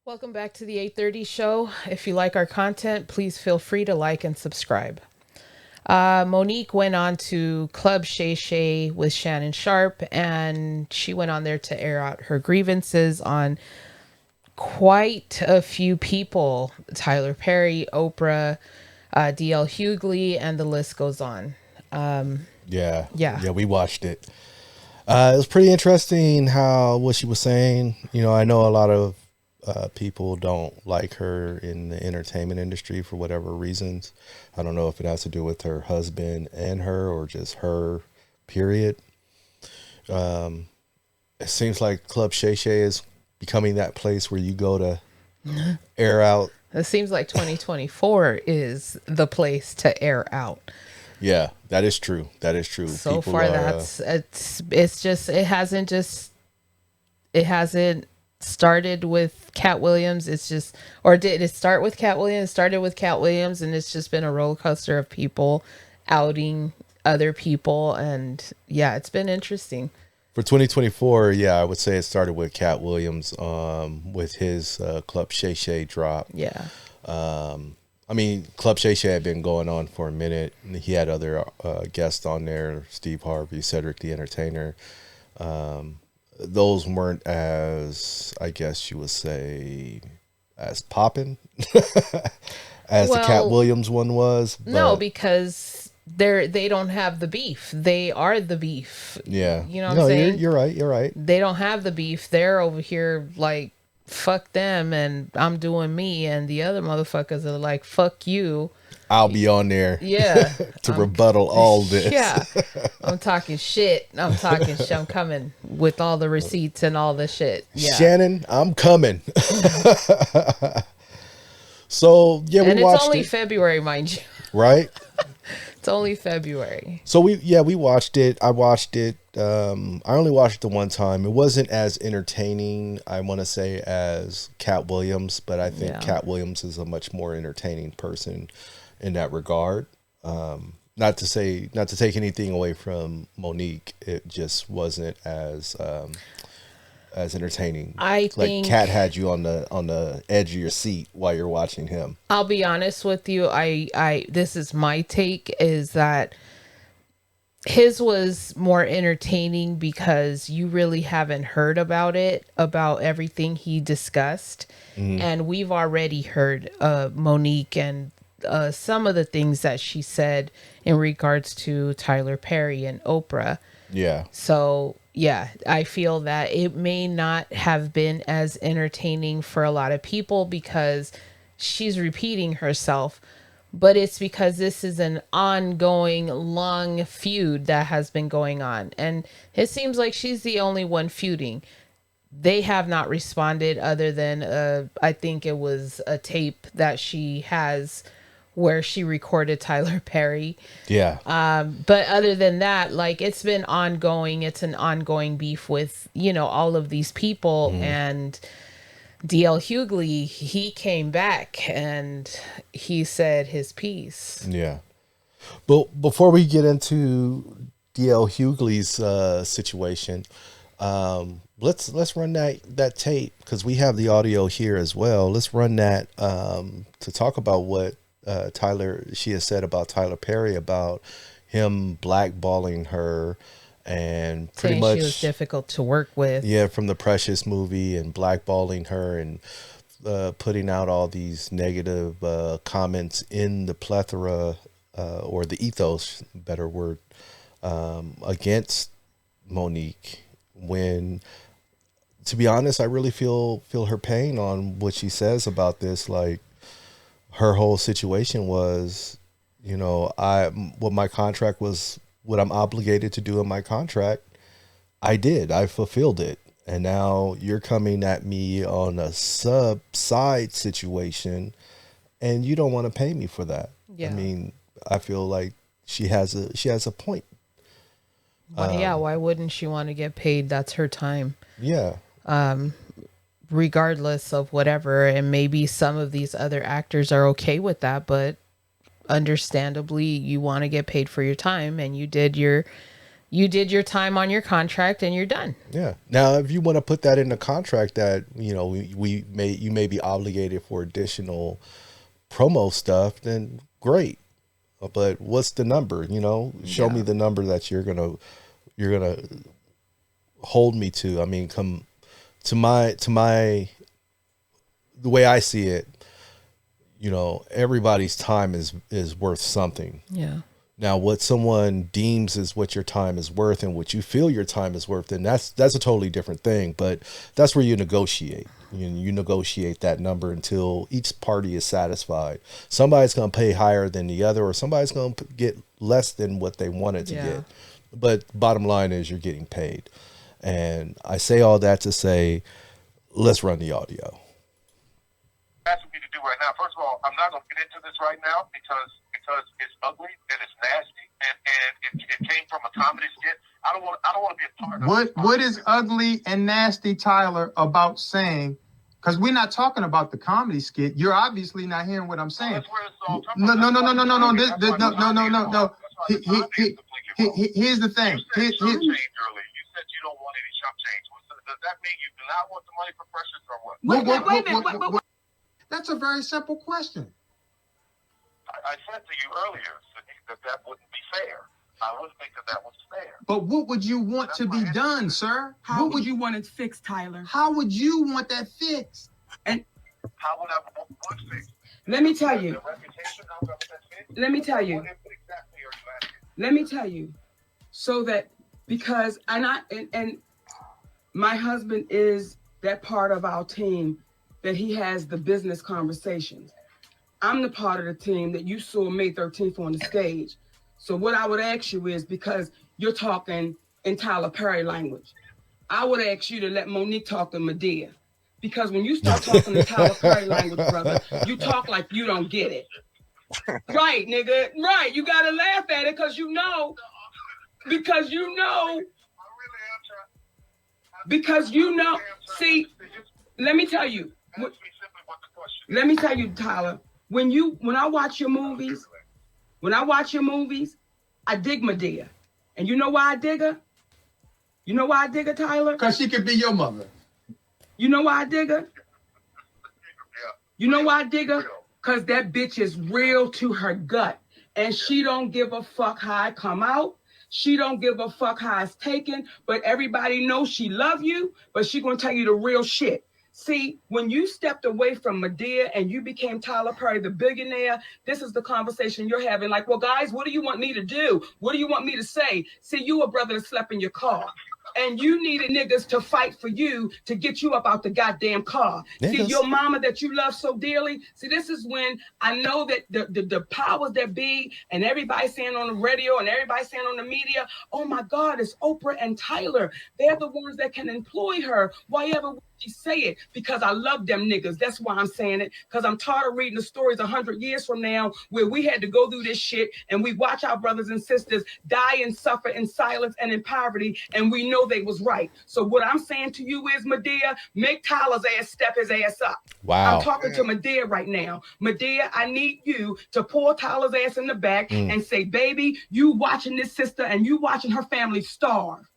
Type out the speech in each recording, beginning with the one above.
Welcome back to the 8:30 show. If you like our content, please feel free to like and subscribe. Monique went on to Club Shay Shay with Shannon Sharp, and she went on there to air out her grievances on quite a few people: Tyler Perry, Oprah, DL Hugley, and the list goes on. Yeah, Yeah. yeah, we watched it. It was pretty interesting how what she was saying. I know a lot of people don't like her in the entertainment industry for whatever reasons. I don't know if it has to do with her husband and her or just her, period. It seems like Club Shay Shay is becoming that place where you go to air out. It seems like 2024 is the place to air out. Yeah, that is true. That is true. So People far, are, it's just it hasn't started with Cat Williams. It's just, or did it start with Cat Williams? It started with Cat Williams, and it's just been a roller coaster of people outing other people, and yeah, it's been interesting. For 2024, yeah, I would say it started with Cat Williams with his Club Shay Shay drop. Yeah. I mean, Club Shay Shay had been going on for a minute. He had other guests on there, Steve Harvey, Cedric the Entertainer. Those weren't as, I guess you would say, as popping as the Cat Well, Williams one was. no, But because they don't have the beef. They are the beef. yeah, You know what no, I'm saying? you're right. You're right. They don't have the beef. They're over here like, fuck them and I'm doing me, and the other motherfuckers are like, fuck you. I'll be on there Yeah. to rebuttal all this. Yeah. I'm talking shit. I'm talking shit. I'm coming with all the receipts and all the shit. Yeah. Shannon, I'm coming. So yeah, we And it's watched only it, February, mind you. right? It's only February. So we watched it. I watched it. I only watched it the one time. It wasn't as entertaining, I want to say, as Cat Williams, but I think Yeah. Cat Williams is a much more entertaining person in that regard. Not to take anything away from Monique, it just wasn't as entertaining. I Like think Cat had you on the edge of your seat while you're watching him. I'll be honest with you. I this is my take, is that his was more entertaining because you really haven't heard about everything he discussed. And we've already heard Monique and some of the things that she said in regards to Tyler Perry and Oprah. Yeah. So yeah, I feel that it may not have been as entertaining for a lot of people because she's repeating herself, but it's because this is an ongoing long feud that has been going on. And it seems like she's the only one feuding. They have not responded other than I think it was a tape that she has where she recorded Tyler Perry. Yeah. But other than that, like, it's been ongoing. It's an ongoing beef with, all of these people. And DL Hughley, he came back and he said his piece. Yeah. But before we get into DL Hughley's situation, let's run that tape because we have the audio here as well. Let's run that to talk about what she has said about Tyler Perry, about him blackballing her and pretty Saying much she was difficult to work with. yeah, from the Precious movie, and blackballing her and putting out all these negative comments in the plethora or the ethos, better word, against Monique. When, to be honest, I really feel her pain on what she says about this. Like, her whole situation was, what my contract was, what I'm obligated to do in my contract, I fulfilled it. And now you're coming at me on a side situation and you don't want to pay me for that. Yeah. I mean, I feel like she has a point. Yeah, why wouldn't she want to get paid? That's her time. Yeah. Regardless of whatever. And maybe some of these other actors are okay with that, but understandably you want to get paid for your time, and you did your You did your time on your contract and you're done. Yeah. Now, if you want to put that in the contract that, you know, you may be obligated for additional promo stuff, then great. But what's the number? You know, show me the number that you're gonna hold me to. I mean, come to my the way I see it, you know, everybody's time is worth something. Yeah. Now, what someone deems is what your time is worth and what you feel your time is worth, then that's a totally different thing. But that's where you negotiate. You negotiate that number until each party is satisfied. Somebody's going to pay higher than the other, or somebody's going to get less than what they wanted to get. But bottom line is you're getting paid. And I say all that to say, let's run the audio. Asking me to do right now. First of all, I'm not going to get into this right now because it's ugly and it's nasty and it came from a comedy skit. I don't want to be a part of it. What is ugly and nasty, Tyler, about saying? Because we're not talking about the comedy skit. You're obviously not hearing what I'm saying. That's where it's all No. Here's the thing. You said chump change earlier. You said you don't want any chump change. Does that mean you do not want the money for Precious or what? Wait. That's a very simple question. I said to you earlier, Sadiq, that wouldn't be fair. I wouldn't think that was fair. But what would you want to be done, sir? How would you want it fixed, Tyler? How would you want that fixed? And how would I want what fixed? Let me tell you. The reputation, how would I want that fixed? Let me tell you. What exactly are you asking? Let me tell you. So that because and my husband is that part of our team that he has the business conversations. I'm the part of the team that you saw May 13th on the stage. So what I would ask you is, because you're talking in Tyler Perry language, I would ask you to let Monique talk to Medea. Because when you start talking in Tyler Perry language, brother, you talk like you don't get it. Right, nigga. Right. You got to laugh at it because you know. See, let me tell you. Let me tell you, Tyler. When I watch your movies, I dig Medea. And you know why I dig her? You know why I dig her, Tyler? Because she could be your mother. You know why I dig her? You know why I dig her? Because that bitch is real to her gut. And she don't give a fuck how I come out. She don't give a fuck how it's taken. But everybody knows she love you. But she gonna tell you the real shit. See, when you stepped away from Medea and you became Tyler Perry, the billionaire, this is the conversation you're having. Like, well, guys, what do you want me to do? What do you want me to say? See, you a brother that slept in your car. And you needed niggas to fight for you to get you up out the goddamn car. See, your mama that you love so dearly. See, this is when I know that the powers that be and everybody saying on the radio and everybody saying on the media, oh my God, it's Oprah and Tyler. They're the ones that can employ her. Why ever would she say it? Because I love them niggas. That's why I'm saying it. Because I'm tired of reading the stories 100 years from now where we had to go through this shit and we watch our brothers and sisters die and suffer in silence and in poverty, and we know they was right. So what I'm saying to you is, Medea, make Tyler's ass step his ass up. Wow. I'm talking to Medea right now. Medea, I need you to pull Tyler's ass in the back and say, baby, you watching this sister and you watching her family starve.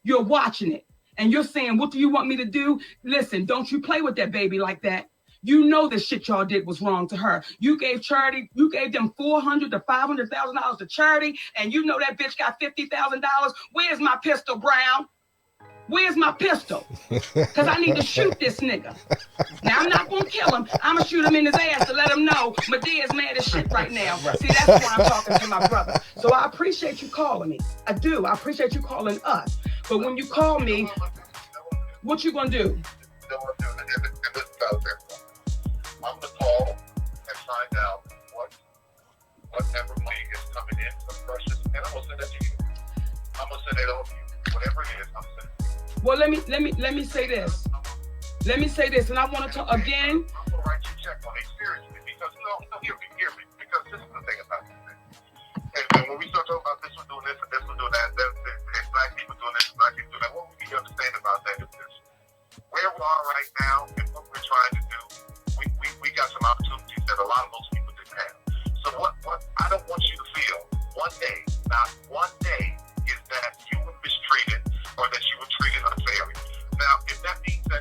You're watching it. And you're saying, what do you want me to do? Listen, don't you play with that baby like that. You know the shit y'all did was wrong to her. You gave charity, you gave them $400,000 to $500,000 to charity, and you know that bitch got $50,000. Where's my pistol, Brown? Where's my pistol? Because I need to shoot this nigga. Now, I'm not going to kill him. I'm going to shoot him in his ass to let him know Medea's mad as shit right now. See, that's why I'm talking to my brother. So I appreciate you calling me. I do. I appreciate you calling us. But when you call me, what you going to do? I'm going to call and find out whatever money is coming in from Precious, and I'm going to send it to you. I'm going to send it over to you. Whatever it is, I'm sending it. Well, let me say this. Let me say this, and I want to talk again. I'm gonna write you a check on it seriously because no, hear me. Because this is the thing about this thing. And when we start talking about this one doing this and this one doing that, and black people doing this and black people doing that, what we need to understand about that is this: where we are right now and what we're trying to do, we got some opportunities that a lot of most people didn't have. So what I don't want you to feel one day, not one day, is that you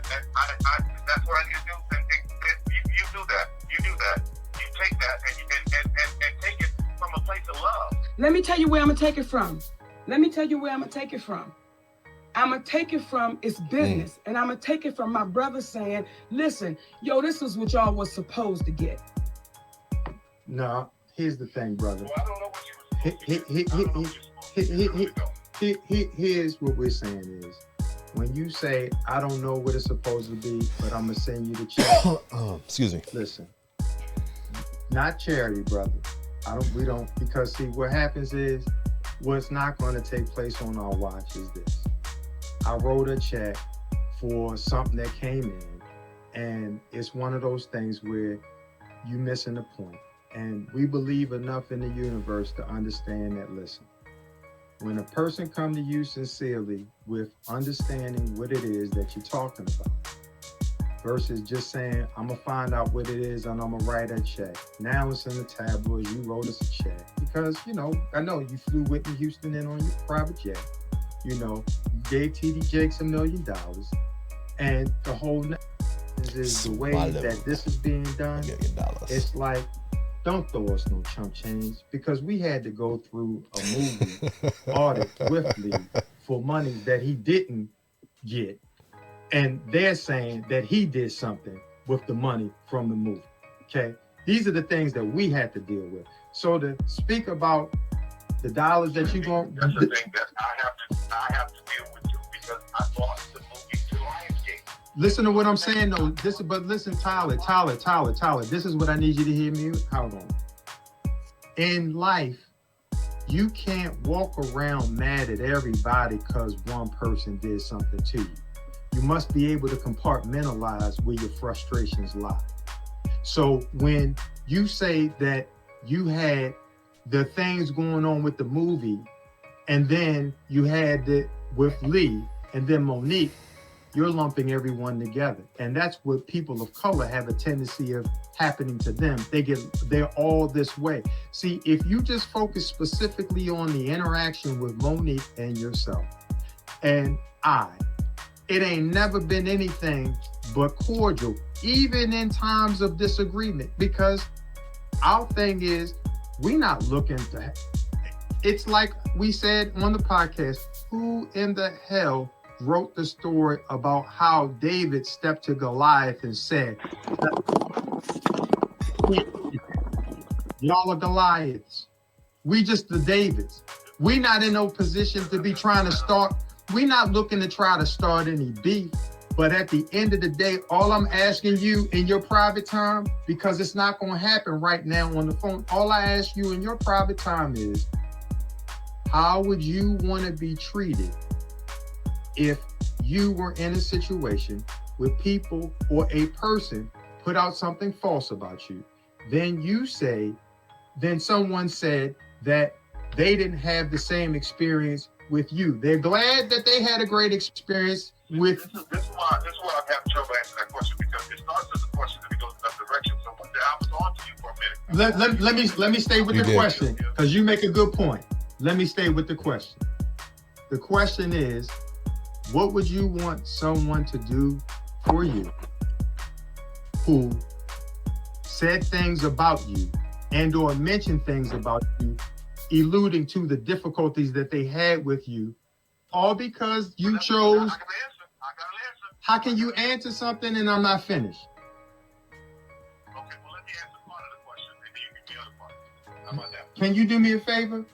that's what I need to do. And you do that. You do that. You take that and take it from a place of love. Let me tell you where I'm gonna take it from. I'm gonna take it from it's business, and I'm gonna take it from my brother saying, "Listen, yo, this is what y'all was supposed to get." No, here's the thing, brother. Well, I don't know what you were supposed to do. Here's what we're saying is, when you say, I don't know what it's supposed to be, but I'm going to send you the check. Excuse me. Listen, not charity, brother. We don't, because see, what happens is, what's not going to take place on our watch is this. I wrote a check for something that came in, and it's one of those things where you missing the point. And we believe enough in the universe to understand that, listen, when a person come to you sincerely with understanding what it is that you're talking about, versus just saying, I'm gonna find out what it is and I'm gonna write a check. Now it's in the tabloids, you wrote us a check. Because, I know you flew Whitney Houston in on your private jet. You gave TD Jakes $1 million. And the whole is the way that this is being done. It's like, don't throw us no chump change, because we had to go through a movie audit with Lee for money that he didn't get. And they're saying that he did something with the money from the movie. Okay? These are the things that we had to deal with. So to speak about the dollars that you're going... That's the thing that I have to deal with too, because I lost the movie to Lionsgate. Listen to what I'm saying though. But listen, Tyler. This is what I need you to hear me. Hold on. In life, you can't walk around mad at everybody because one person did something to you. You must be able to compartmentalize where your frustrations lie. So when you say that you had the things going on with the movie, and then you had it with Lee, and then Monique, you're lumping everyone together. And that's what people of color have a tendency of happening to them. They're all this way. See, if you just focus specifically on the interaction with Monique and yourself and it ain't never been anything but cordial, even in times of disagreement, because our thing is, we're not looking to, it's like we said on the podcast, who in the hell wrote the story about how David stepped to Goliath and said, y'all are Goliaths. We just the Davids. We not in no position to be trying to start. We not looking to try to start any beef. But at the end of the day, all I'm asking you in your private time, because it's not going to happen right now on the phone, all I ask you in your private time is, how would you want to be treated if you were in a situation where people or a person put out something false about you? Then someone said that they didn't have the same experience with you. They're glad that they had a great experience with... This is why I'm having trouble answering that question, because it starts as a question and it goes in that direction. So I was on to you for a minute. Let me stay with the question, because you make a good point. Let me stay with the question. The question is, what would you want someone to do for you who said things about you and or mentioned things about you, alluding to the difficulties that they had with you, all because you chose? I got an answer. How can you answer something and I'm not finished? Okay, well, let me answer part of the question, and then you give me the other part. How about that? Can you do me a favor?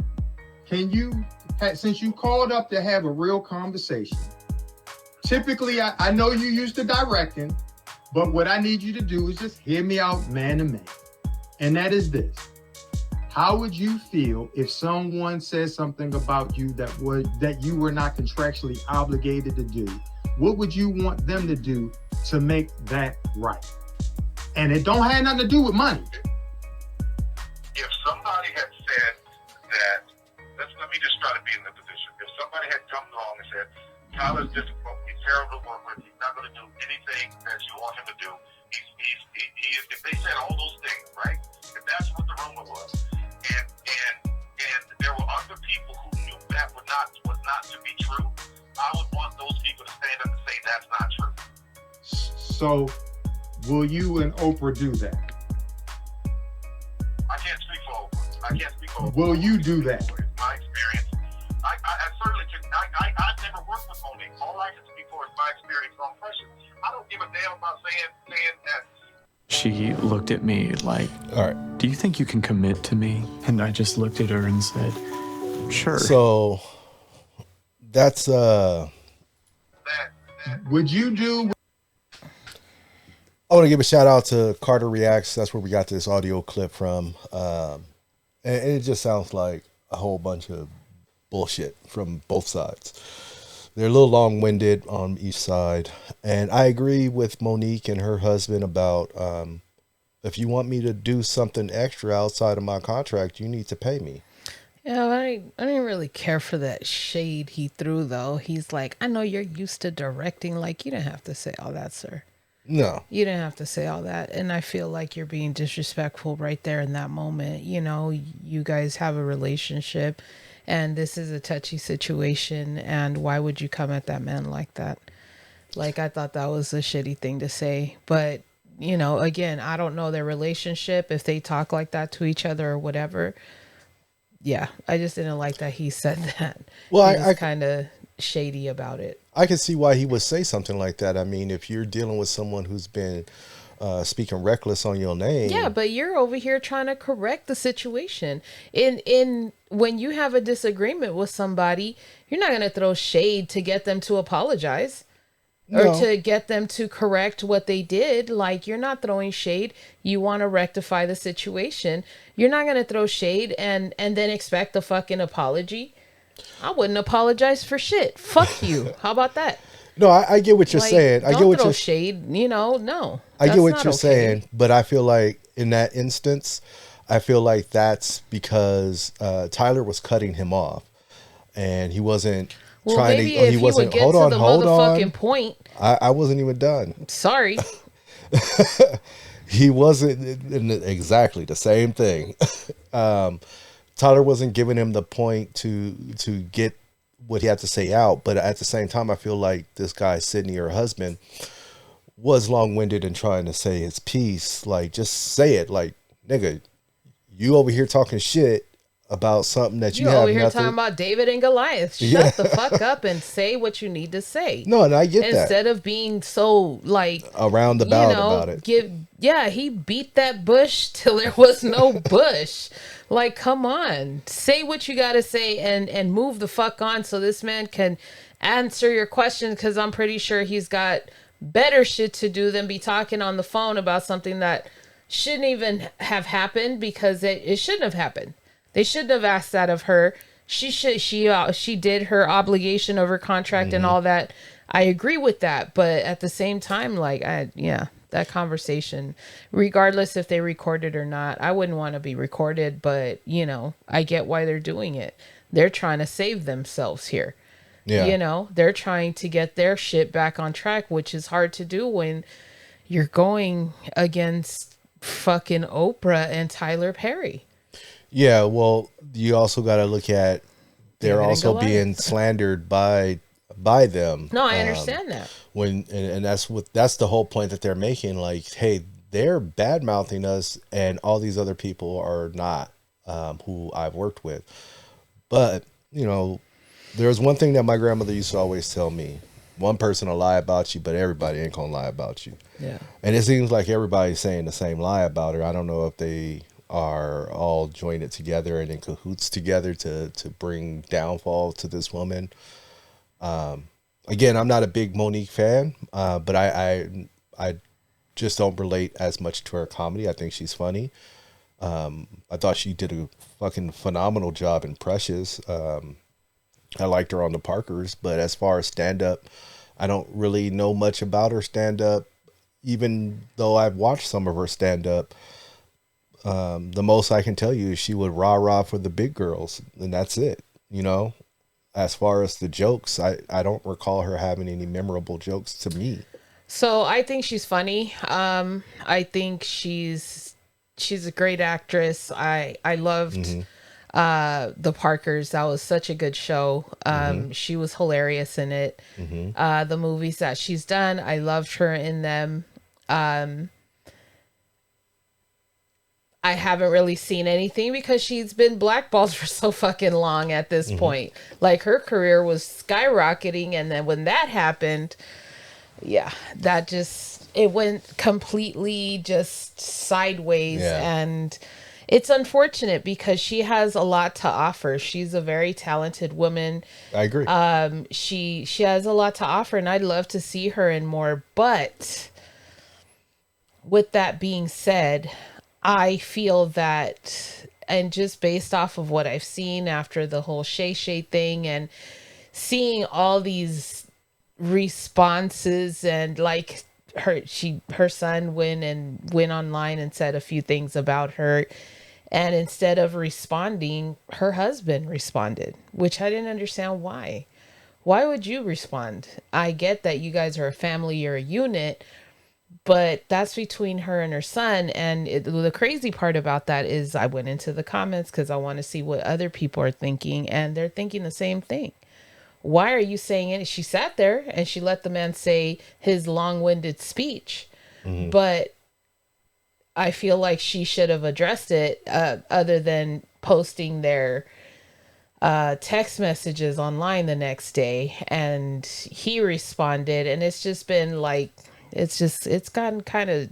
Can you, since you called up to have a real conversation, typically I know you used to directing, but what I need you to do is just hear me out man to man. And that is this. How would you feel if someone says something about you that you were not contractually obligated to do? What would you want them to do to make that right? And it don't have nothing to do with money. If somebody had said that, let me just try to be in the position. If somebody had come along and said, Tyler's difficult, he's terrible to work with, he's not going to do anything that you want him to do. If they said all those things, right? If that's what the rumor was, and there were other people who knew that was not to be true, I would want those people to stand up and say that's not true. So, will you and Oprah do that? I can't speak for Oprah. I can't speak for Oprah. Will you do that? It's my experience. I certainly can. I've never worked with Monique. All I can speak for is my experience on Precious. I don't give a damn about saying that. She looked at me like, All right. do you think you can commit to me? And I just looked at her and said, sure. So that's Would you do? I want to give a shout out to Carter Reacts. That's where we got this audio clip from. And it just sounds like a whole bunch of bullshit from both sides. They're a little long-winded on each side. And I agree with Monique and her husband about if you want me to do something extra outside of my contract, you need to pay me. Yeah, I didn't really care for that shade he threw, though. He's like, I know you're used to directing. Like, you didn't have to say all that, sir. No. You didn't have to say all that. And I feel like you're being disrespectful right there in that moment. You know, you guys have a relationship and this is a touchy situation. And why would you come at that man like that? Like, I thought that was a shitty thing to say. But, you know, again, I don't know their relationship, if they talk like that to each other or whatever. Yeah, I just didn't like that he said that. Well, he was kind of shady about it. I can see why he would say something like that. I mean, if you're dealing with someone who's been speaking reckless on your name. Yeah, but you're over here trying to correct the situation. In when you have a disagreement with somebody, you're not going to throw shade to get them to apologize. No. Or to get them to correct what they did. Like, you're not throwing shade. You want to rectify the situation. You're not going to throw shade and then expect a fucking apology. I wouldn't apologize for shit. Fuck you. How about that? No, I get what you're saying. I get what you're shade. You know, no. I get what you're saying, but I feel like in that instance, I feel like that's because Tyler was cutting him off, and he wasn't trying to. Maybe if he wasn't. Would get Hold to on, the hold motherfucking on. point. I wasn't even done. Sorry. He wasn't in exactly the same thing. Tyler wasn't giving him the point to get what he had to say out, but at the same time, I feel like this guy, Sydney, her husband, was long-winded in trying to say his piece. Like, just say it. Like, nigga, you over here talking shit about something that you have over here nothing. talking about David and Goliath. Shut the fuck up and say what you need to say. No, and I get that. Instead of being so like around the bout about it. He beat that bush till there was no bush. Like, come on, say what you got to say and move the fuck on so this man can answer your questions, because I'm pretty sure he's got better shit to do than be talking on the phone about something that shouldn't even have happened, because it shouldn't have happened. They shouldn't have asked that of her. She did her obligation of her contract and all that. I agree with that, but at the same time, like, that conversation, regardless if they record it or not, I wouldn't want to be recorded, but you know, I get why they're doing it. They're trying to save themselves here. Yeah. You know, they're trying to get their shit back on track, which is hard to do when you're going against fucking Oprah and Tyler Perry. Yeah, well, you also got to look at they're also being slandered by them. No, I understand that. And that's the whole point that they're making. Like, hey, they're bad mouthing us, and all these other people are not who I've worked with. But you know, there's one thing that my grandmother used to always tell me: one person will lie about you, but everybody ain't gonna lie about you. Yeah. And it seems like everybody's saying the same lie about her. I don't know if they are all joined together and in cahoots together to bring downfall to this woman. Again, I'm not a big Monique fan, but I just don't relate as much to her comedy. I think she's funny. I thought she did a fucking phenomenal job in Precious. I liked her on the Parkers, but as far as stand-up, I don't really know much about her stand-up, even though I've watched some of her stand-up. The most I can tell you is she would rah-rah for the big girls, and that's it. You know, as far as the jokes, I don't recall her having any memorable jokes to me. So I think she's funny. I think she's a great actress. I loved the Parkers. That was such a good show. She was hilarious in it. The movies that she's done, I loved her in them. I haven't really seen anything because she's been blackballed for so fucking long at this point. Like, her career was skyrocketing, and then when that happened, yeah, that just, it went completely just sideways. Yeah. And it's unfortunate because she has a lot to offer. She's a very talented woman. I agree. She has a lot to offer, and I'd love to see her in more. But with that being said, I feel that, and just based off of what I've seen after the whole Shay Shay thing and seeing all these responses, and like her son went online and said a few things about her, and instead of responding, her husband responded, which I didn't understand why. Why would you respond? I get that you guys are a family, you're a unit, but that's between her and her son. And the crazy part about that is I went into the comments because I want to see what other people are thinking, and they're thinking the same thing. Why are you saying it? She sat there and she let the man say his long-winded speech, but I feel like she should have addressed it, other than posting their text messages online the next day. And he responded, and it's just been like, it's gotten kind of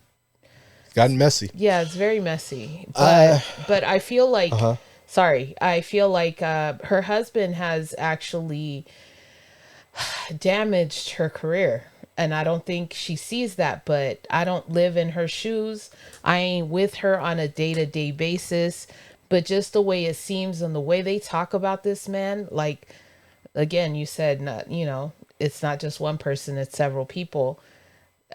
messy. Yeah, it's very messy. But I feel like sorry, I feel like her husband has actually damaged her career. And I don't think she sees that, but I don't live in her shoes. I ain't with her on a day-to-day basis, but just the way it seems and the way they talk about this man, like, again, you said, not, it's not just one person, it's several people.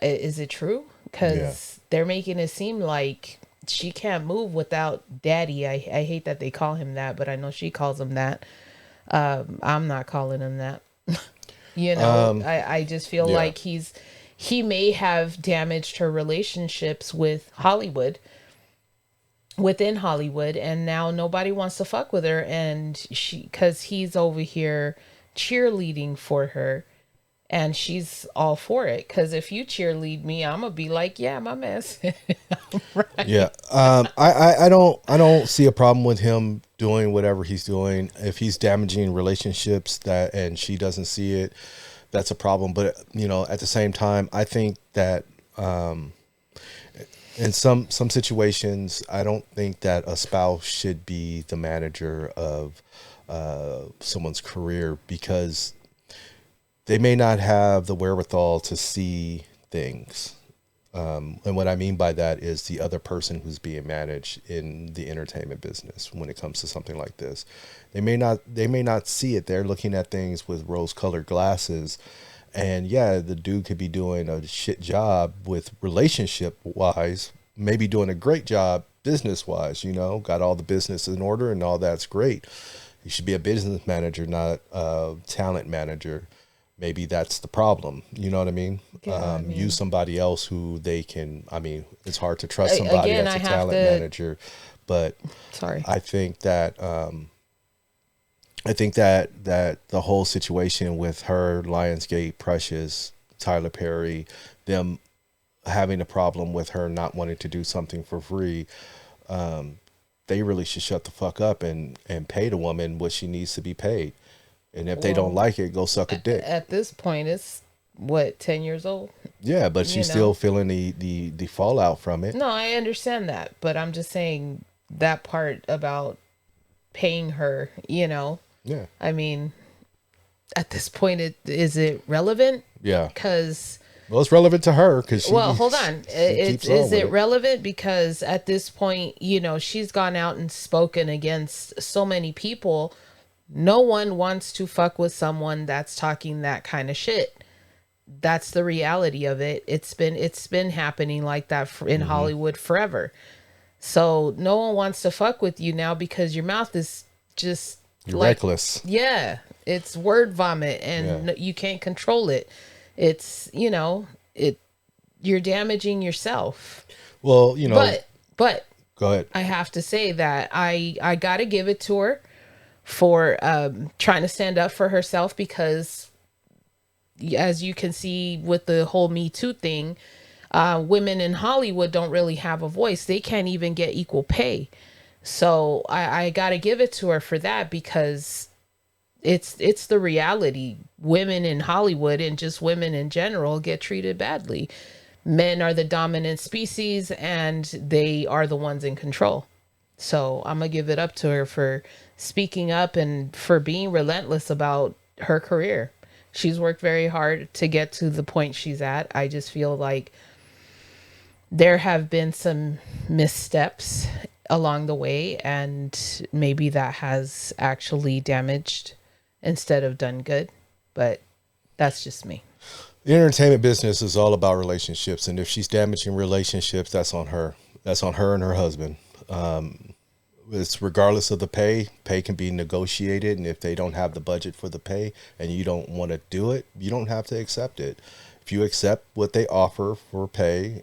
Is it true? Because they're making it seem like she can't move without daddy. I hate that they call him that, but I know she calls him that. I'm not calling him that. I just feel like he may have damaged her relationships with Hollywood, within Hollywood, and now nobody wants to fuck with her, and because he's over here cheerleading for her. And she's all for it. Because if you cheerlead me, I'm gonna be like, yeah, my man. Right. Yeah. I don't see a problem with him doing whatever he's doing. If he's damaging relationships and she doesn't see it, that's a problem. But at the same time, I think that in some situations, I don't think that a spouse should be the manager of someone's career, because they may not have the wherewithal to see things. And what I mean by that is the other person who's being managed in the entertainment business when it comes to something like this. They may not see it. They're looking at things with rose-colored glasses. And yeah, the dude could be doing a shit job with relationship-wise, maybe doing a great job business-wise, got all the business in order and all that's great. You should be a business manager, not a talent manager. Maybe that's the problem. You know what I mean? Yeah, use somebody else who they can. I mean, it's hard to trust somebody that's a talent manager, but sorry. I think that the whole situation with her, Lionsgate, Precious, Tyler Perry, them having a problem with her not wanting to do something for free, they really should shut the fuck up and pay the woman what she needs to be paid. And if they don't like it, go suck a dick. At this point, it's 10 years old? Yeah, but she's still feeling the fallout from it. No, I understand that, but I'm just saying that part about paying her, Yeah. I mean, at this point, is it relevant? Yeah. Because... Well, it's relevant to her because hold on. Is it relevant? Because at this point, she's gone out and spoken against so many people. No one wants to fuck with someone that's talking that kind of shit. That's the reality of it. It's been happening like that in Hollywood forever. So no one wants to fuck with you now because your mouth is just reckless. Yeah, it's word vomit, and you can't control it. It's you're damaging yourself. Well, but go ahead. I have to say that I gotta give it to her for trying to stand up for herself, because as you can see with the whole Me Too thing, Women in Hollywood don't really have a voice. They can't even get equal pay. So I got to give it to her for that, because it's the reality. Women in Hollywood and just women in general get treated badly. Men are the dominant species and they are the ones in control. So I'm gonna give it up to her for speaking up and for being relentless about her career. She's worked very hard to get to the point she's at. I just feel like there have been some missteps along the way, and maybe that has actually damaged instead of done good. But that's just me. The entertainment business is all about relationships, and if she's damaging relationships, that's on her. That's on her and her husband. It's regardless of the pay. Pay can be negotiated, and if they don't have the budget for the pay and you don't want to do it, you don't have to accept it. If you accept what they offer for pay,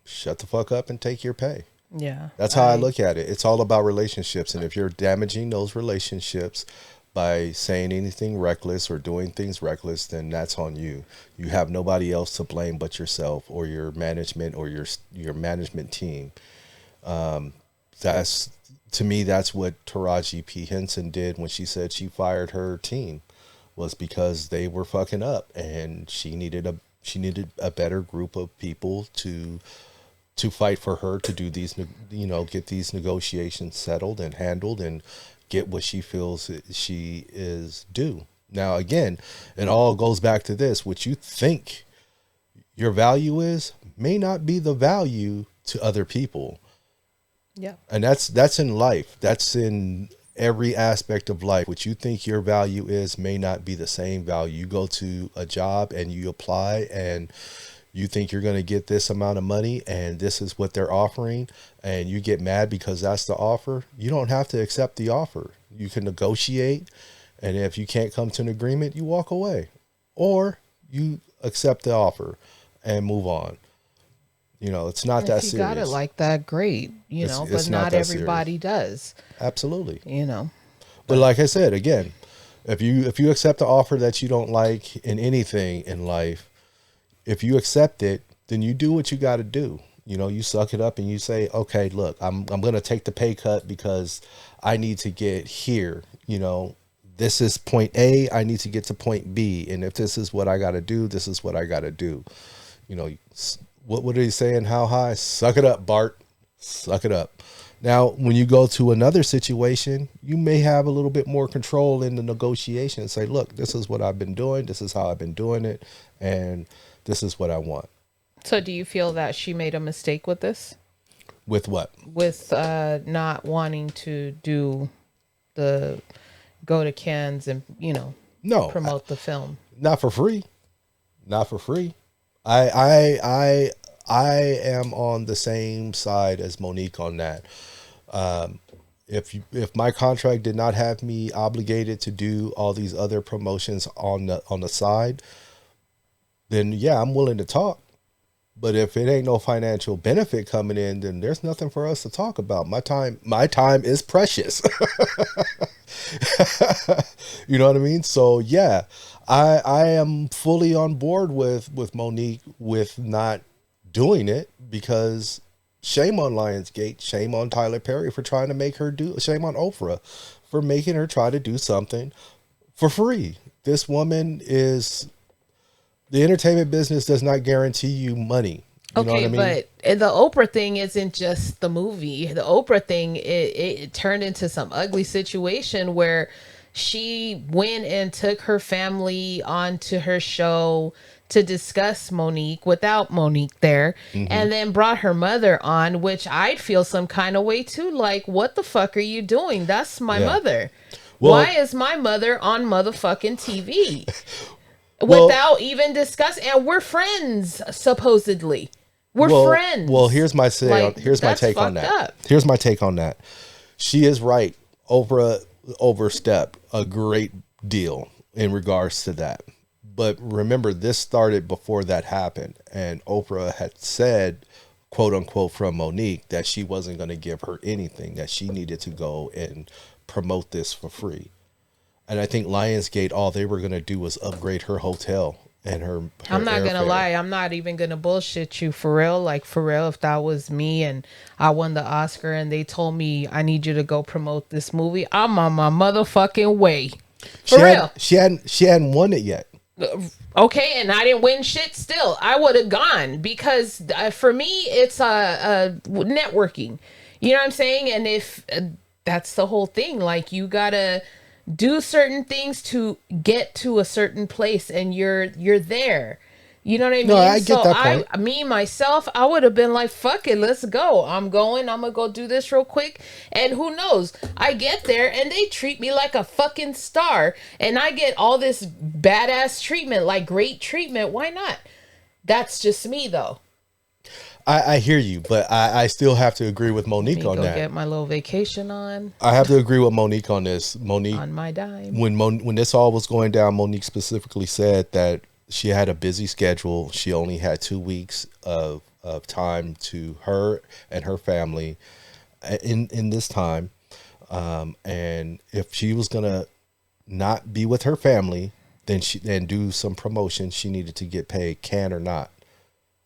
shut the fuck up and take your pay. Yeah. That's how I look at it. It's all about relationships, and if you're damaging those relationships by saying anything reckless or doing things reckless, then that's on you. You have nobody else to blame but yourself or your management or your management team. That's, to me, that's what Taraji P. Henson did when she said she fired her team, was because they were fucking up, and she needed a better group of people to fight for her to do these, get these negotiations settled and handled and get what she feels she is due. Now, again, it all goes back to this: what you think your value is may not be the value to other people. Yeah. And that's in life. That's in every aspect of life. What you think your value is may not be the same value. You go to a job and you apply and you think you're going to get this amount of money and this is what they're offering, and you get mad because that's the offer. You don't have to accept the offer. You can negotiate, and if you can't come to an agreement, you walk away, or you accept the offer and move on. It's not that serious. If you got it like that, great. But not everybody does. Absolutely. But like I said, again, if you accept the offer that you don't like in anything in life, if you accept it, then you do what you got to do. You suck it up and you say, okay, look, I'm going to take the pay cut because I need to get here. This is point A, I need to get to point B. And if this is what I got to do, this is what I got to do. What are you saying? How high? Suck it up, Bart. Suck it up. Now, when you go to another situation, you may have a little bit more control in the negotiation and say, look, this is what I've been doing. This is how I've been doing it. And this is what I want. So do you feel that she made a mistake with this? With what? With not wanting to do go to Cannes and, promote the film. Not for free. I am on the same side as Monique on that. If my contract did not have me obligated to do all these other promotions on the side, then yeah, I'm willing to talk. But if it ain't no financial benefit coming in, then there's nothing for us to talk about. My time is precious. You know what I mean? So yeah, I am fully on board with Monique with not doing it, because shame on Lionsgate, shame on Tyler Perry for trying to make her shame on Oprah for making her try to do something for free. This woman is... The entertainment business does not guarantee you money. You know what I mean? But the Oprah thing isn't just the movie. The Oprah thing, it turned into some ugly situation where she went and took her family onto her show to discuss Monique without Monique there, and then brought her mother on, which I'd feel some kind of way too. Like, what the fuck are you doing? That's my mother. Well, why is my mother on motherfucking TV? Without even discussing, and we're friends, supposedly. We're friends. Well, here's my take on that. Up. Here's my take on that. She is right. Oprah overstepped a great deal in regards to that. But remember, this started before that happened, and Oprah had said, quote unquote, from Monique, that she wasn't going to give her anything, that she needed to go and promote this for free. And I think Lionsgate, all they were going to do was upgrade her hotel and her I'm not gonna airfare. lie. I'm not even gonna bullshit you for real. Like for real, if that was me and I won the Oscar and they told me I need you to go promote this movie, I'm on my motherfucking way. For real. She hadn't won it yet. Okay, and I didn't win shit. Still, I would have gone because for me, it's networking. You know what I'm saying? And if that's the whole thing, like you gotta do certain things to get to a certain place, and you're there. You know what I mean? No, I get that point. Me myself, I would have been like, "Fuck it, let's go. I'm going. I'm gonna go do this real quick." And who knows? I get there and they treat me like a fucking star, and I get all this badass treatment, like great treatment. Why not? That's just me, though. I hear you, but I still have to agree with Monique on go that. Get my little vacation on. I have to agree with Monique on this. Monique, on my dime. When this all was going down, Monique specifically said that she had a busy schedule. She only had 2 weeks of time to her and her family in this time. And if she was gonna not be with her family, then do some promotion, she needed to get paid, can or not.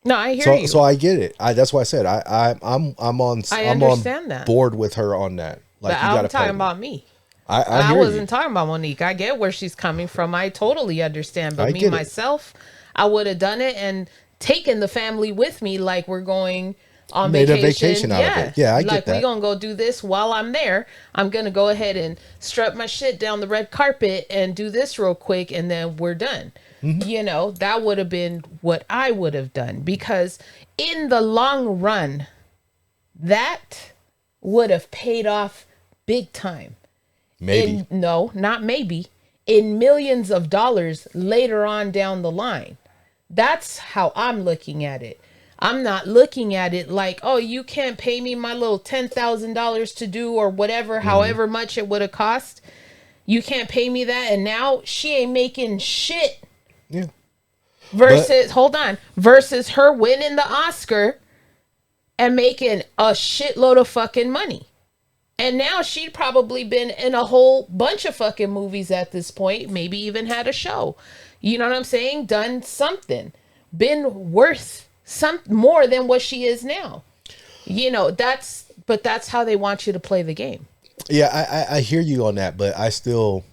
No, I hear you. So I get it. That's why I said I'm on that. board with her on that. Like, but I'm talking about me. I wasn't talking about Monique. I get where she's coming from. I totally understand. But me myself, I would have done it and taken the family with me, like we're going on vacation. Made a vacation out of it. Yeah, I get that. We're gonna go do this while I'm there. I'm gonna go ahead and strut my shit down the red carpet and do this real quick, and then we're done. Mm-hmm. You know, that would have been what I would have done, because in the long run, that would have paid off big time. Maybe. No, not maybe. In millions of dollars later on down the line. That's how I'm looking at it. I'm not looking at it like, oh, you can't pay me my little $10,000 to do or whatever, however much it would have cost. You can't pay me that. And now she ain't making shit. Yeah. Versus her winning the Oscar and making a shitload of fucking money. And now she'd probably been in a whole bunch of fucking movies at this point, maybe even had a show. You know what I'm saying? Done something. Been worth some more than what she is now. You know, that's how they want you to play the game. Yeah, I hear you on that, but I still,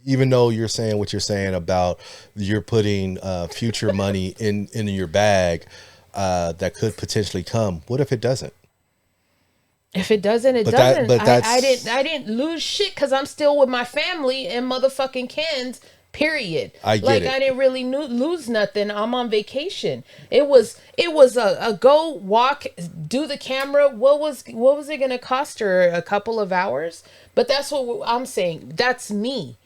even though you're saying what you're saying about you're putting future money in your bag that could potentially come, what if it doesn't? If it doesn't, it doesn't. I didn't lose shit because I'm still with my family in motherfucking Cairns. Period. I get it. I didn't really lose nothing. I'm on vacation. It was a go walk, do the camera. What was it gonna cost her? A couple of hours. But that's what I'm saying. That's me.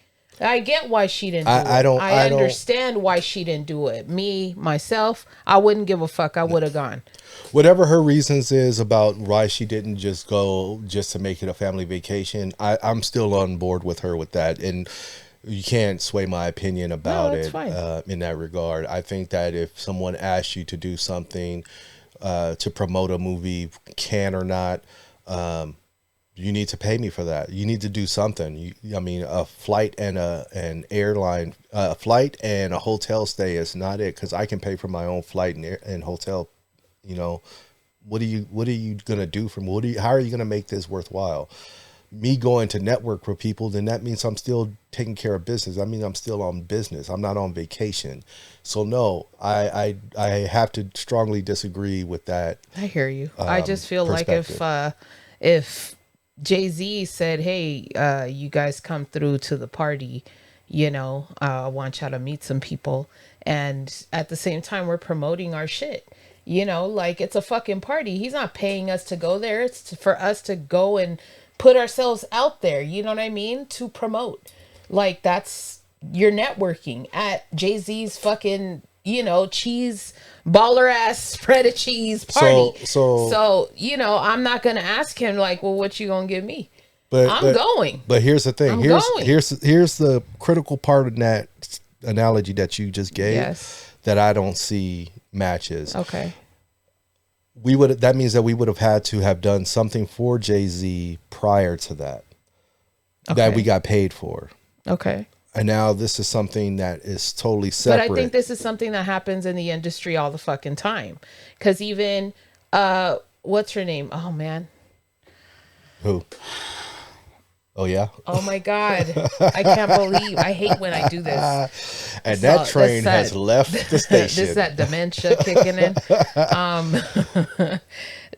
I get why she didn't do it. I understand why she didn't do it. Me, myself, I wouldn't give a fuck. I would have gone. Whatever her reasons is about why she didn't just go just to make it a family vacation, I'm still on board with her with that. And you can't sway my opinion about it in that regard. I think that if someone asks you to do something to promote a movie, can or not, you need to pay me for that. You need to do something. A flight and an airline, a flight and a hotel stay is not it, because I can pay for my own flight and hotel. You know, what are you gonna do for me? How are you gonna make this worthwhile? Me going to network with people, then that means I'm still taking care of business. I mean, I'm still on business. I'm not on vacation. So no, I have to strongly disagree with that. I hear you. I just feel like if Jay-Z said, hey, you guys come through to the party, you know, I want y'all to meet some people. And at the same time, we're promoting our shit. You know, like, it's a fucking party. He's not paying us to go there. It's for us to go and put ourselves out there. You know what I mean? To promote. Like, that's your networking at Jay-Z's fucking, you know, cheese baller ass spread of cheese party. So, you know, I'm not going to ask him like, well, what you going to give me? I'm going. But here's the thing. Here's the critical part of that analogy that you just gave that I don't see matches. Okay. That means that we would have had to have done something for Jay-Z prior to that. Okay. That we got paid for. Okay. And now this is something that is totally separate. But I think this is something that happens in the industry all the fucking time. Because even, what's her name? Oh, man. Who? Oh, yeah? Oh, my God. I can't believe. I hate when I do this. And that train has left the station. This is that dementia kicking in.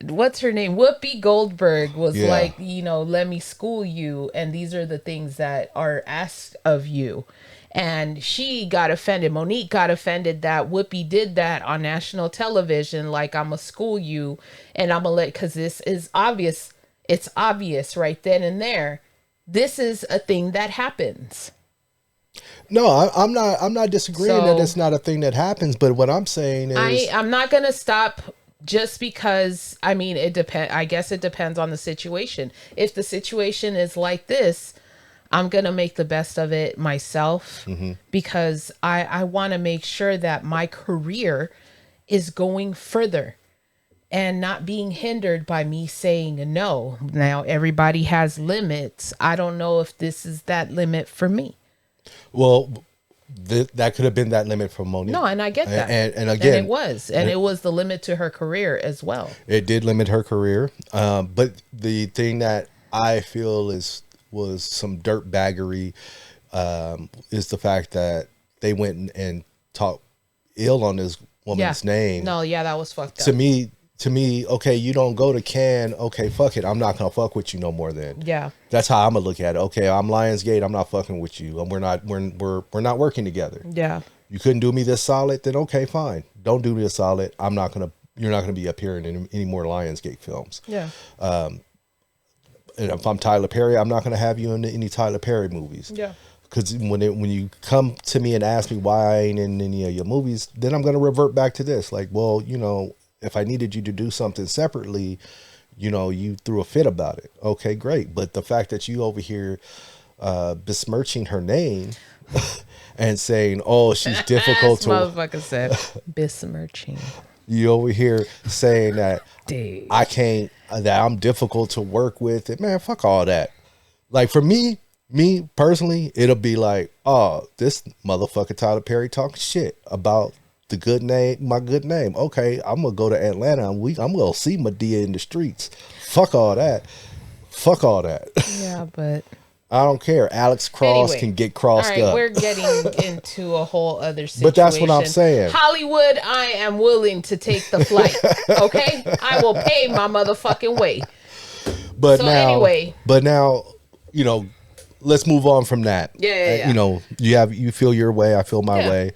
What's her name? Whoopi Goldberg was like, let me school you. And these are the things that are asked of you. And she got offended. Monique got offended that Whoopi did that on national television. Like, I'm going to school you and I'm going to because this is obvious. It's obvious right then and there. This is a thing that happens. No, I'm not disagreeing that it's not a thing that happens. But what I'm saying is, I'm not going to stop just because, I mean, I guess it depends on the situation. If the situation is like this, I'm going to make the best of it myself because I want to make sure that my career is going further and not being hindered by me saying no. Now, everybody has limits. I don't know if this is that limit for me. Well, that could have been that limit for Monique. No, and I get that. And again, and it was. And it was the limit to her career as well. It did limit her career. But the thing that I feel was some dirtbaggery is the fact that they went and talked ill on this woman's name. No, that was fucked up. To me, okay, you don't go to Cannes. Okay, fuck it. I'm not gonna fuck with you no more. Then that's how I'm gonna look at it. Okay, I'm Lionsgate. I'm not fucking with you, and we're not working together. Yeah, you couldn't do me this solid. Then okay, fine. Don't do me this solid. You're not gonna be appearing in any more Lionsgate films. Yeah. And if I'm Tyler Perry, I'm not gonna have you in any Tyler Perry movies. Yeah. Because when you come to me and ask me why I ain't in any of your movies, then I'm gonna revert back to this. Like, well, if I needed you to do something separately, you threw a fit about it. Okay, great. But the fact that you over here besmirching her name and saying, oh, she's difficult to... Motherfucker said besmirching. You over here saying that Dude. that I'm difficult to work with. And man, fuck all that. Like for me personally, it'll be like, oh, this motherfucker Tyler Perry talking shit about my good name. Okay, I'm gonna go to Atlanta and I'm gonna see Medea in the streets. Fuck all that. Yeah, but I don't care. Alex Cross can get crossed up. We're getting into a whole other situation. But that's what I'm saying. Hollywood, I am willing to take the flight. Okay, I will pay my motherfucking way. But now, let's move on from that. Yeah. You feel your way, I feel my way.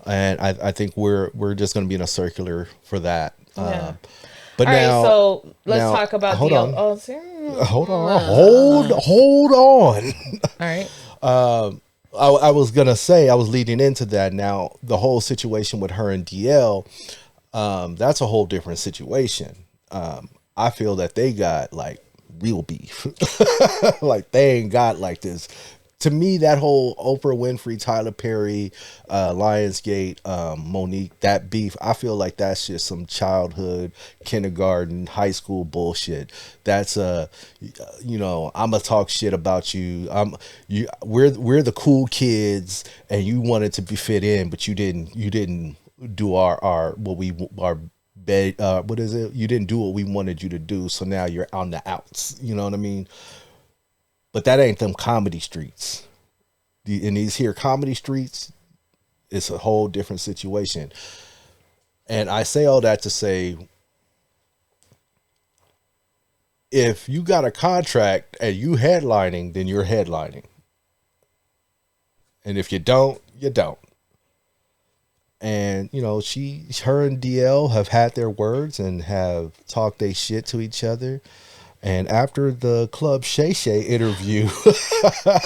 And I think we're just going to be in a circular for that. Yeah. But all now, right, so let's talk about hold on. Hold on. All right. I was gonna say, I was leading into that. Now the whole situation with her and DL, that's a whole different situation. I feel that they got like real beef. Like they ain't got like this. To me, that whole Oprah Winfrey, Tyler Perry, Lionsgate, Monique, that beef, I feel like that's just some childhood, kindergarten, high school bullshit. That's I'm gonna talk shit about you. We're the cool kids, and you wanted to be fit in, but you didn't do what is it? You didn't do what we wanted you to do, so now you're on the outs. You know what I mean? But that ain't them comedy streets. In these here comedy streets, it's a whole different situation. And I say all that to say, if you got a contract and you headlining, then you're headlining. And if you don't, you don't. And, her and DL have had their words and have talked their shit to each other. And after the Club Shay Shay interview,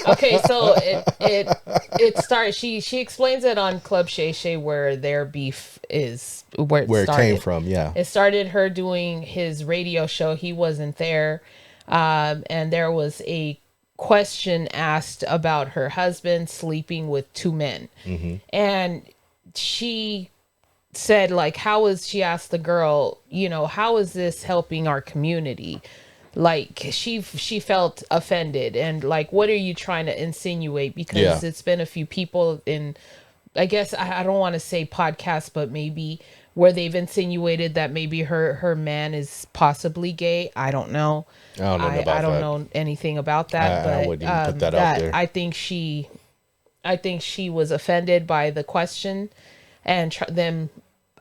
okay, so it started. She explains it on Club Shay Shay where their beef is where it came from. Yeah, it started her doing his radio show. He wasn't there, and there was a question asked about her husband sleeping with two men, and she said, like, she asked the girl, how is this helping our community? like she felt offended, and like, what are you trying to insinuate? Because it's been a few people in, I guess I don't want to say podcast, but maybe where they've insinuated that maybe her man is possibly gay. I don't know. I don't know about I don't that. know anything about that, I but wouldn't even put that out there. I think she was offended by the question, and them.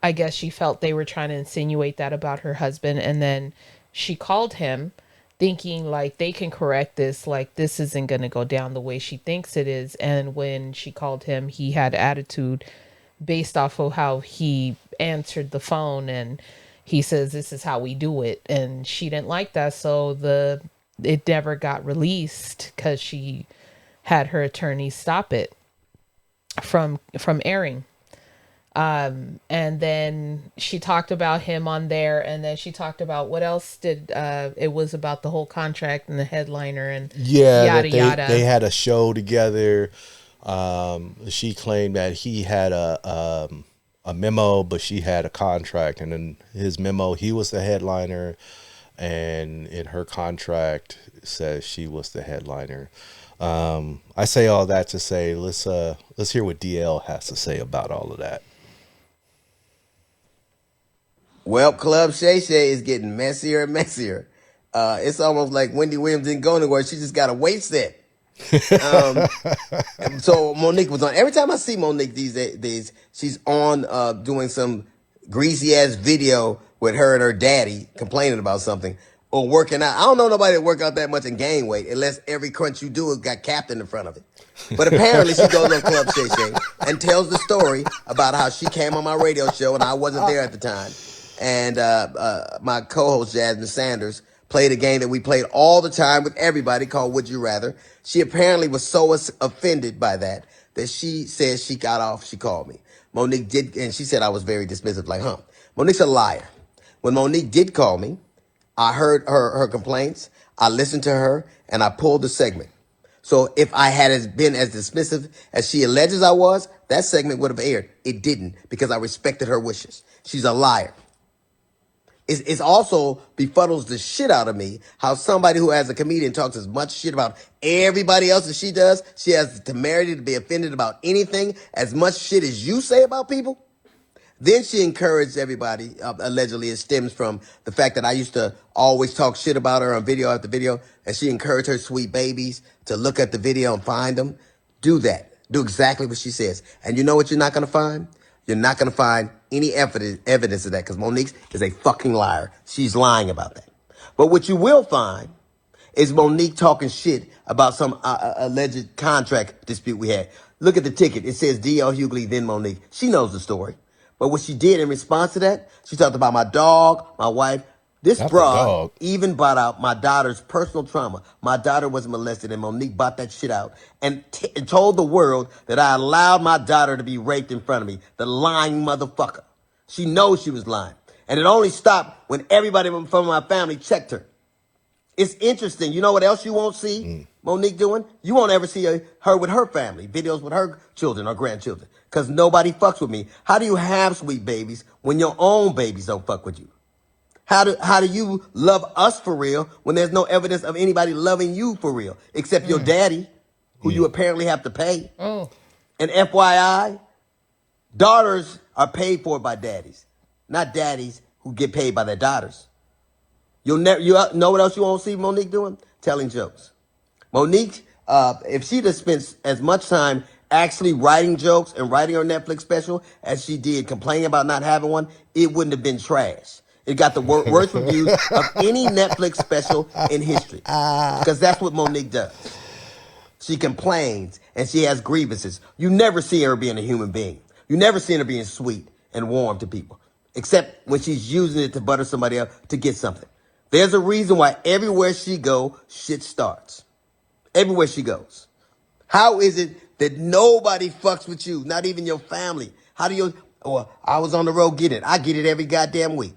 I guess she felt they were trying to insinuate that about her husband, and then she called him, thinking like they can correct this, like this isn't going to go down the way she thinks it is. And when she called him, he had attitude based off of how he answered the phone, and he says this is how we do it, and she didn't like that, so it never got released because she had her attorney stop it from airing. And then she talked about him on there, and then she talked about what else did it was about the whole contract and the headliner and yada yada. They had a show together. She claimed that he had a memo, but she had a contract, and in his memo he was the headliner, and in her contract says she was the headliner. I say all that to say let's hear what DL has to say about all of that. Well, Club Shay Shay is getting messier and messier. It's almost like Wendy Williams didn't go anywhere. She just got a weight set. So Monique was on. Every time I see Monique these days, she's on doing some greasy ass video with her and her daddy complaining about something or working out. I don't know nobody that work out that much and gain weight unless every crunch you do has got Captain in front of it. But apparently she goes on Club Shay Shay and tells the story about how she came on my radio show and I wasn't there at the time. And my co-host Jasmine Sanders played a game that we played all the time with everybody called Would You Rather. She apparently was so offended by that she said she got off. She called me. Monique did, and she said I was very dismissive, like, Monique's a liar. When Monique did call me, I heard her complaints. I listened to her, and I pulled the segment. So if I had been as dismissive as she alleges I was, that segment would have aired. It didn't, because I respected her wishes. She's a liar. It's also befuddles the shit out of me how somebody who as a comedian talks as much shit about everybody else as she does, she has the temerity to be offended about anything as much shit as you say about people. Then she encouraged everybody, allegedly it stems from the fact that I used to always talk shit about her on video after video, and she encouraged her sweet babies to look at the video and find them. Do that. Do exactly what she says. And you know what you're not going to find? You're not going to find any evidence of that because Monique is a fucking liar. She's lying about that. But what you will find is Monique talking shit about some alleged contract dispute we had. Look at the ticket. It says D.L. Hugley, then Monique. She knows the story. But what she did in response to that, she talked about my dog, my wife. This broad even brought out my daughter's personal trauma. My daughter was molested, and Monique brought that shit out and told the world that I allowed my daughter to be raped in front of me. The lying motherfucker. She knows she was lying. And it only stopped when everybody from my family checked her. It's interesting. You know what else you won't see Monique doing? You won't ever see her with her family, videos with her children or grandchildren, because nobody fucks with me. How do you have sweet babies when your own babies don't fuck with you? How do you love us for real when there's no evidence of anybody loving you for real, except your daddy, who you apparently have to pay? And FYI, daughters are paid for by daddies, not daddies who get paid by their daughters. You know what else you won't see Monique doing? Telling jokes. Monique, if she'd have spent as much time actually writing jokes and writing her Netflix special as she did complaining about not having one, it wouldn't have been trash. It got the worst reviews of any Netflix special in history. Because that's what Monique does. She complains and she has grievances. You never see her being a human being. You never see her being sweet and warm to people. Except when she's using it to butter somebody up to get something. There's a reason why everywhere she goes, shit starts. Everywhere she goes. How is it that nobody fucks with you? Not even your family. How do you... Or I was on the road getting it. I get it every goddamn week.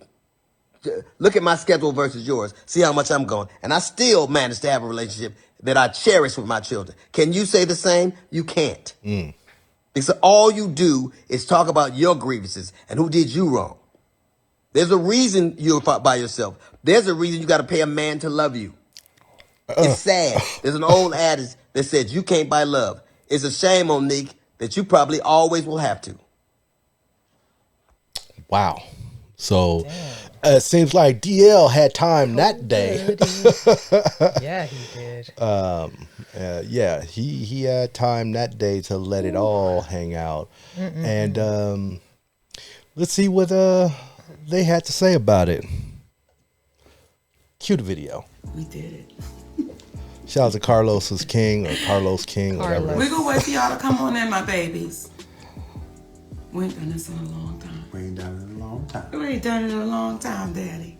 Look at my schedule versus yours. See how much I'm going. And I still manage to have a relationship that I cherish with my children. Can you say the same? You can't. Because all you do is talk about your grievances and who did you wrong. There's a reason you're by yourself. There's a reason you got to pay a man to love you. It's sad. There's an old adage that says you can't buy love. It's a shame, Monique, that you probably always will have to. Wow. So it seems like DL had time that day. Yeah, he did. Yeah, he had time that day to let it all hang out. And let's see what they had to say about it. Cue the video. We did it. Shout out to Carlos's King or Carlos King, whatever. We're going to wait for y'all to come on in, my babies. We ain't done this in a long time. We ain't done it in a long time. We ain't done it in a long time, Daddy.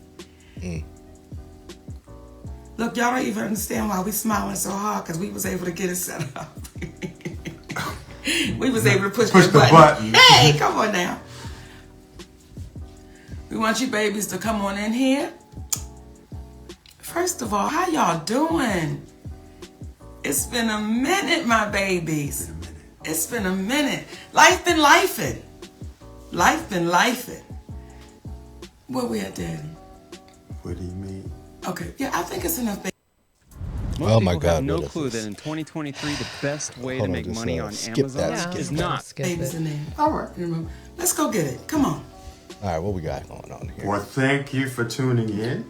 Look, y'all don't even understand why we smiling so hard, because we was able to get it set up. We was able to push the button. Hey, come on now. We want you babies to come on in here. First of all, how y'all doing? It's been a minute, my babies. It's been a minute. Life been lifing. Life been lifing. Where we at, Daddy? What do you mean? Okay, yeah, I think it's enough. Oh my God! Have no clue that in 2023 the best way to make money on Amazon is not. Babies in there. All right, let's go get it. Come on. All right, what we got going on here? Well, thank you for tuning in.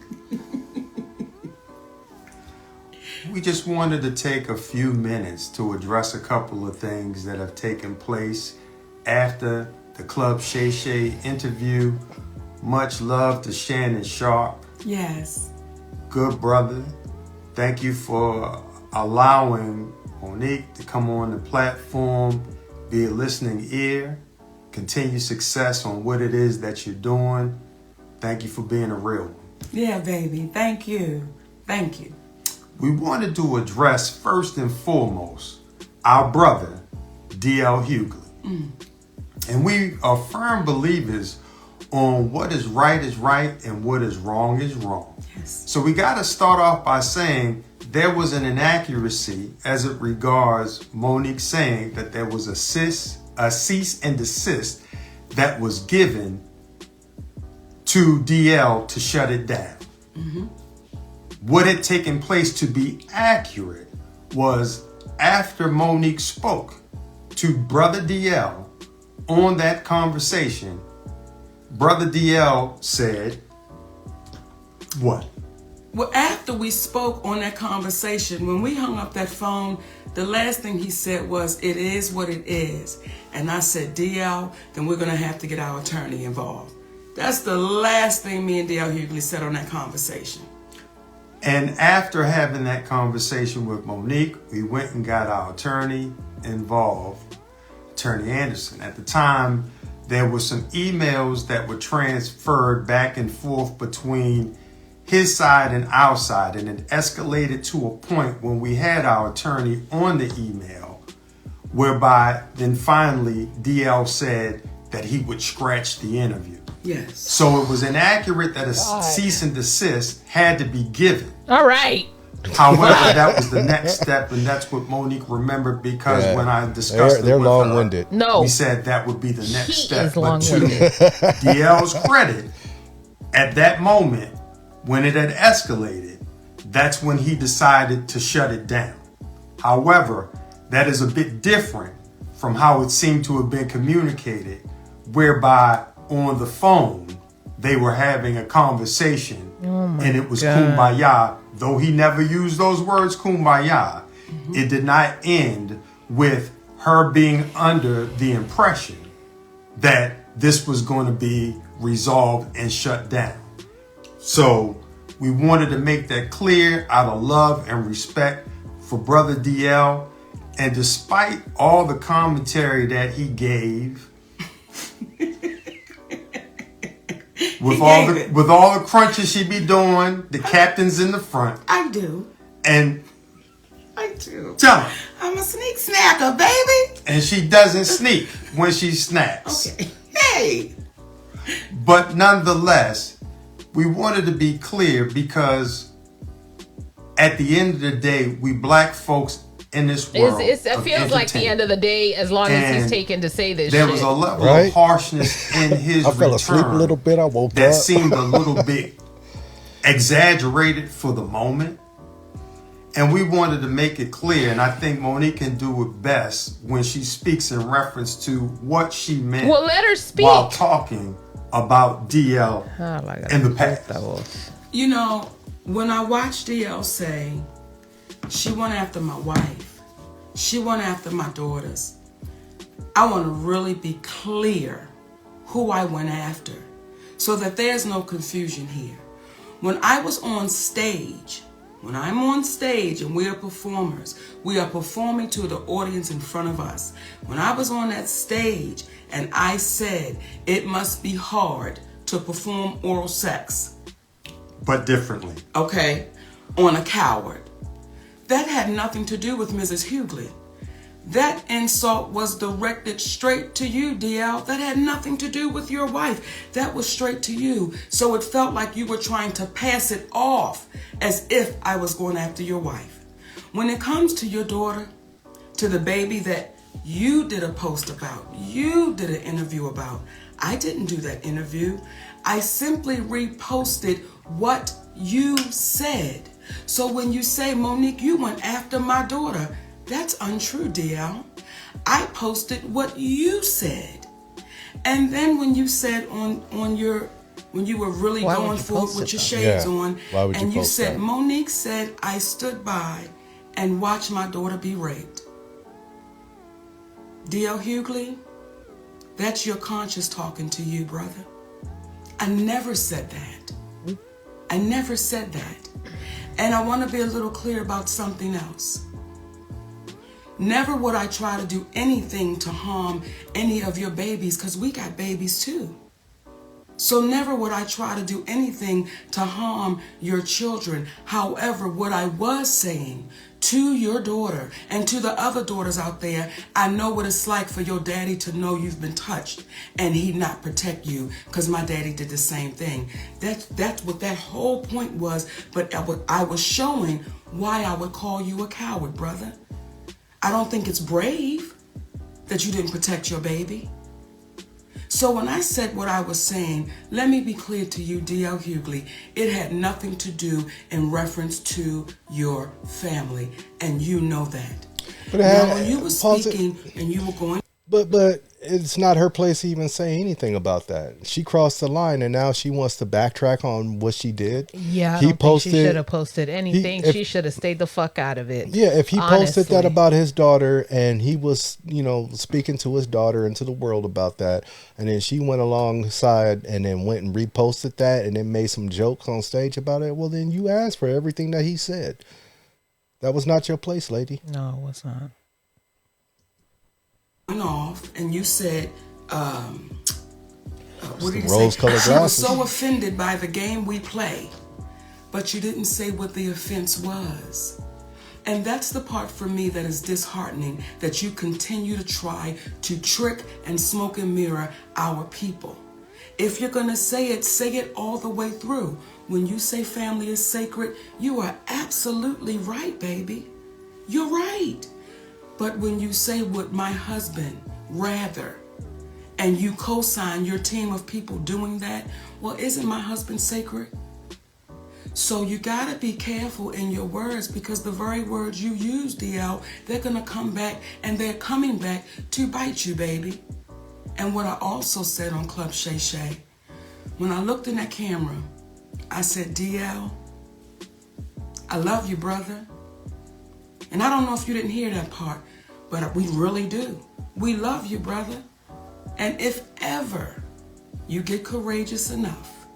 We just wanted to take a few minutes to address a couple of things that have taken place after the Club Shay Shay interview. Much love to Shannon Sharp. Yes. Good brother. Thank you for allowing Monique to come on the platform, be a listening ear, continue success on what it is that you're doing. Thank you for being a real one. Yeah, baby. Thank you. Thank you. We wanted to address first and foremost our brother, D.L. Hugley. And we are firm believers on what is right and what is wrong. Yes. So we got to start off by saying there was an inaccuracy as it regards Monique saying that there was a cease and desist that was given to DL to shut it down. What had taken place, to be accurate, was after Monique spoke to Brother DL on that conversation, Brother DL said, what? Well, after we spoke on that conversation, when we hung up that phone, the last thing he said was, it is what it is. And I said, DL, then we're going to have to get our attorney involved. That's the last thing me and DL Hugley said on that conversation. And after having that conversation with Monique, we went and got our attorney involved, Attorney Anderson. At the time, there were some emails that were transferred back and forth between his side and our side, and it escalated to a point when we had our attorney on the email, whereby then finally DL said that he would scratch the interview. Yes. So it was inaccurate that a cease and desist had to be given. All right. However, that was the next step, and that's what Monique remembered, because when I discussed they're it with long-winded. her, we said that would be the next step. Is but to long-winded. DL's credit, at that moment, when it had escalated, that's when he decided to shut it down. However, that is a bit different from how it seemed to have been communicated, whereby on the phone, they were having a conversation, and it was kumbaya. Though he never used those words, kumbaya, it did not end with her being under the impression that this was going to be resolved and shut down. So we wanted to make that clear out of love and respect for Brother DL. And despite all the commentary that he gave, with all the crunches she be doing, the captain's in the front. I do. And I do. Tell her. I'm a sneak snacker, baby. And she doesn't sneak when she snacks. Okay. Hey. But nonetheless, we wanted to be clear, because at the end of the day, we black folks in this world. It feels like the end of the day, as long as he's taken to say this there shit. was a level of harshness in his I fell asleep a little bit. I woke that up. seemed a little bit exaggerated for the moment. And we wanted to make it clear, and I think Monique can do it best when she speaks in reference to what she meant. Well, let her speak while talking about DL in the past. You know, when I watched DL say she went after my wife, she went after my daughters, I want to really be clear who I went after so that there's no confusion here. When I was on stage, when I'm on stage and we are performers, we are performing to the audience in front of us. When I was on that stage and I said it must be hard to perform oral sex. But differently. Okay, on a coward. That had nothing to do with Mrs. Hugley. That insult was directed straight to you, DL. That had nothing to do with your wife. That was straight to you. So it felt like you were trying to pass it off as if I was going after your wife. When it comes to your daughter, to the baby that you did a post about, you did an interview about, I didn't do that interview. I simply reposted what you said. So when you say, Monique, you went after my daughter, that's untrue, DL. I posted what you said. And then when you said on your, when you were really going forward with your shades on, and you said, Monique said, I stood by and watched my daughter be raped. DL Hugley, that's your conscience talking to you, brother. I never said that. I never said that. And I want to be a little clear about something else. Never would I try to do anything to harm any of your babies, because we got babies too. So never would I try to do anything to harm your children. However, what I was saying to your daughter and to the other daughters out there, I know what it's like for your daddy to know you've been touched and he not protect you, because my daddy did the same thing. That's what that whole point was. But I was showing why I would call you a coward, brother. I don't think it's brave that you didn't protect your baby. So when I said what I was saying, let me be clear to you, DL Hugley, it had nothing to do in reference to your family, and you know that. But now, when you were speaking and you were going... But it's not her place to even say anything about that. She crossed the line, and now she wants to backtrack on what she did. Yeah, I don't think she should have posted anything. She should have stayed the fuck out of it. Yeah, if he posted that about his daughter, and he was, you know, speaking to his daughter and to the world about that, and then she went alongside and then went and reposted that and then made some jokes on stage about it, well, then you asked for everything that he said. That was not your place, lady. No, it was not. Off and you said what did you say? She was so offended by the game we play, but you didn't say what the offense was. And that's the part for me that is disheartening, that you continue to try to trick and smoke and mirror our people. If you're gonna say it all the way through. When you say family is sacred, you are absolutely right, baby. You're right. But when you say would my husband rather, and you co-sign your team of people doing that, well, isn't my husband sacred? So you gotta be careful in your words, because the very words you use, DL, they're gonna come back, and they're coming back to bite you, baby. And what I also said on Club Shay Shay, when I looked in that camera, I said, DL, I love you, brother. And I don't know if you didn't hear that part, but we really do. We love you, brother. And if ever you get courageous enough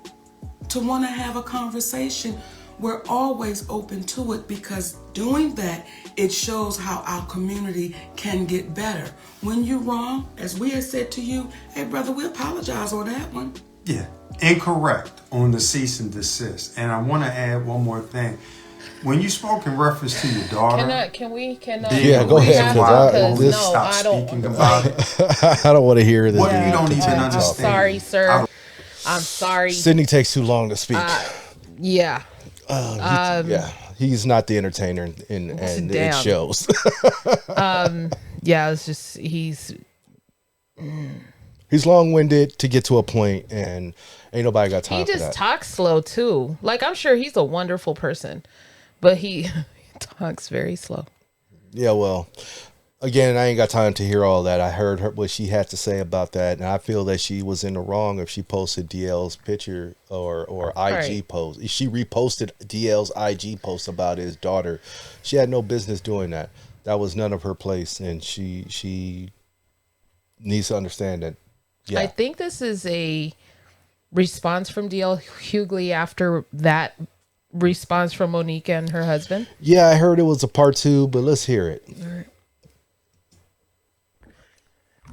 to want to have a conversation, we're always open to it, because doing that, it shows how our community can get better. When you're wrong, as we have said to you, hey, brother, we apologize on that one. Yeah, incorrect on the cease and desist. And I want to add one more thing. When you spoke in reference to your daughter, yeah, go ahead. I don't want to hear this. What you don't even understand. I'm sorry, sir. I'm sorry. Sydney takes too long to speak. Yeah. Yeah. he's not the entertainer, and it shows. Yeah, it's just he's long-winded to get to a point, and ain't nobody got time for that. He just talks slow too. Like, I'm sure he's a wonderful person, but he talks very slow. Yeah, well, again, I ain't got time to hear all that. I heard what she had to say about that, and I feel that she was in the wrong if she posted DL's picture or IG post. She reposted DL's IG post about his daughter. She had no business doing that. That was none of her place, and she needs to understand that. Yeah. I think this is a response from DL Hugley after that response from Monique and her husband. Yeah, I heard it was a part 2, but let's hear it.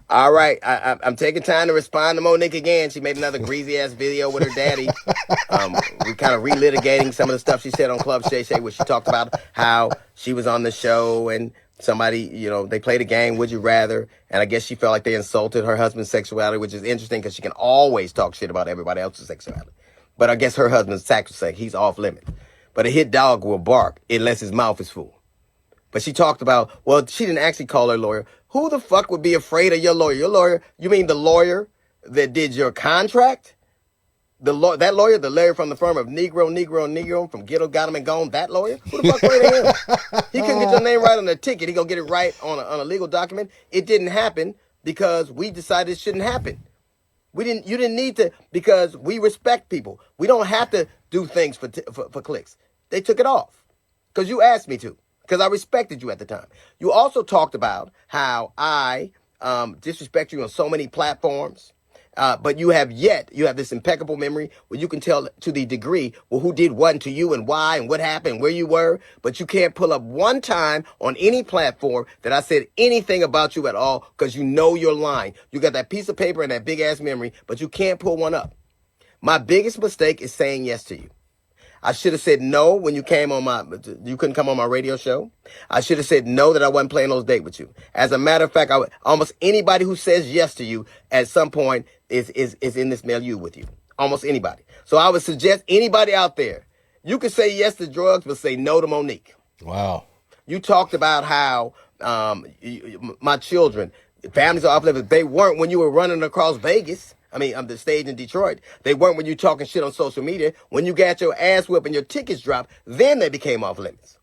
All right, I'm taking time to respond to Monique again. She made another greasy ass video with her daddy. We kind of relitigating some of the stuff she said on Club Shay Shay, where she talked about how she was on the show and somebody, they played a game, Would You Rather? And I guess she felt like they insulted her husband's sexuality, which is interesting because she can always talk shit about everybody else's sexuality. But I guess her husband's sacrosanct. He's off limits. But a hit dog will bark unless his mouth is full. But she talked about, well, she didn't actually call her lawyer. Who the fuck would be afraid of your lawyer? Your lawyer, you mean the lawyer that did your contract? The lawyer from the firm of Negro from Ghetto, Got Him and Gone, that lawyer? Who the fuck afraid of him? He couldn't get your name right on the ticket. He gonna get it right on a legal document. It didn't happen because we decided it shouldn't happen. You didn't need to, because we respect people. We don't have to do things for clicks. They took it off because you asked me to, because I respected you at the time. You also talked about how I disrespect you on so many platforms, but you have this impeccable memory where you can tell to the degree, well, who did what to you and why and what happened, where you were, but you can't pull up one time on any platform that I said anything about you at all, because you know you're lying. You got that piece of paper and that big ass memory, but you can't pull one up. My biggest mistake is saying yes to you. I should have said no when you couldn't come on my radio show. I should have said no that I wasn't playing those dates with you. As a matter of fact, almost anybody who says yes to you at some point is in this milieu with you. Almost anybody. So I would suggest anybody out there, you could say yes to drugs, but say no to Monique. Wow. You talked about how my children, families are off limits. They weren't when you were running across Vegas. The stage in Detroit. They weren't when you talking shit on social media. When you got your ass whipped and your tickets dropped, then they became off limits.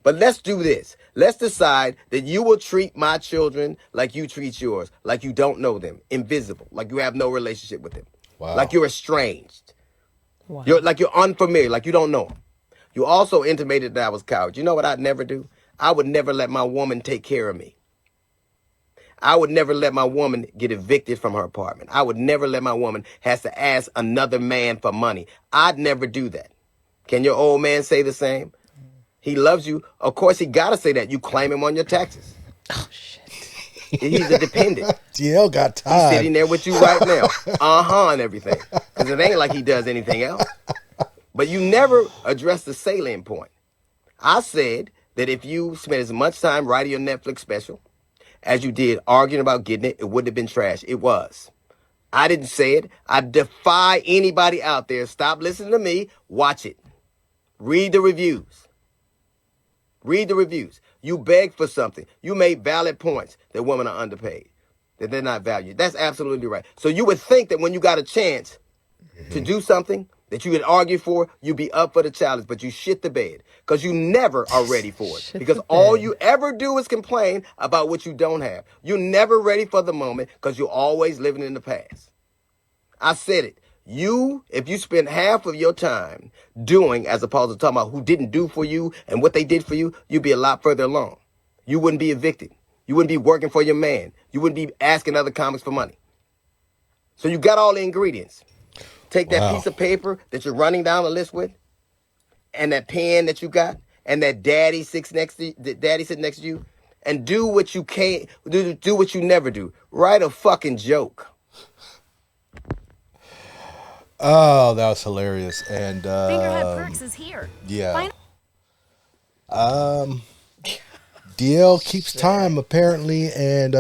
But let's do this. Let's decide that you will treat my children like you treat yours, like you don't know them, invisible, like you have no relationship with them, like you're estranged, you're unfamiliar, like you don't know them. You also intimated that I was a coward. You know what I'd never do? I would never let my woman take care of me. I would never let my woman get evicted from her apartment. I would never let my woman has to ask another man for money. I'd never do that. Can your old man say the same? He loves you. Of course, he got to say that. You claim him on your taxes. Oh, shit. He's a dependent. DL got time. He's sitting there with you right now. And everything. Because it ain't like he does anything else. But you never address the salient point. I said that if you spent as much time writing your Netflix special as you did arguing about getting it, it wouldn't have been trash. It was. I didn't say it. I defy anybody out there. Stop listening to me. Watch it. Read the reviews. Read the reviews. You begged for something. You made valid points that women are underpaid, that they're not valued. That's absolutely right. So you would think that when you got a chance to do something that you would argue for, you'd be up for the challenge, but you shit the bed because you never are ready for it. Because all you ever do is complain about what you don't have. You're never ready for the moment because you're always living in the past. I said it. If you spend half of your time doing, as opposed to talking about who didn't do for you and what they did for you, you'd be a lot further along. You wouldn't be evicted. You wouldn't be working for your man. You wouldn't be asking other comics for money. So you got all the ingredients. Take that piece of paper that you're running down the list with, and that pen that you got, and that daddy sitting next to you, and do what you can't do what you never do. Write a fucking joke. Oh, that was hilarious. And Fingerhead Perks is here. Yeah. DL keeps time apparently, and